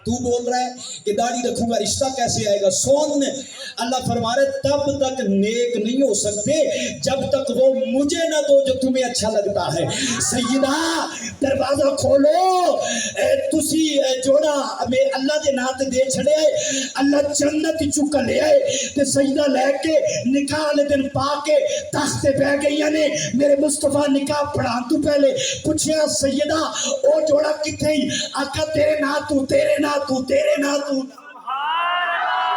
تو بول رہا ہے کہ داڑھی رکھوں گا رشتہ کیسے آئے گا؟ سون اللہ فرما رہے تب تک نیک نہیں ہو سکتے جب تک وہ مجھے نہ دو جو تمہیں اچھا لگتا ہے. سیدہ دروازہ کھولو. تسی جوڑا میں اللہ دے نات دے چھڑے آئے، اللہ جنت چکا لے آئے. تے سیدہ لے کے نکاح والے دن پا کے تخت بہ گئی نے. میرے مصطفیٰ نکاح پڑھا تو پہلے پوچھیا سیدہ او جوڑا کتھے ہی؟ آقا تیرے نا تو تیرے نا تو تیرے نا تو.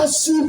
80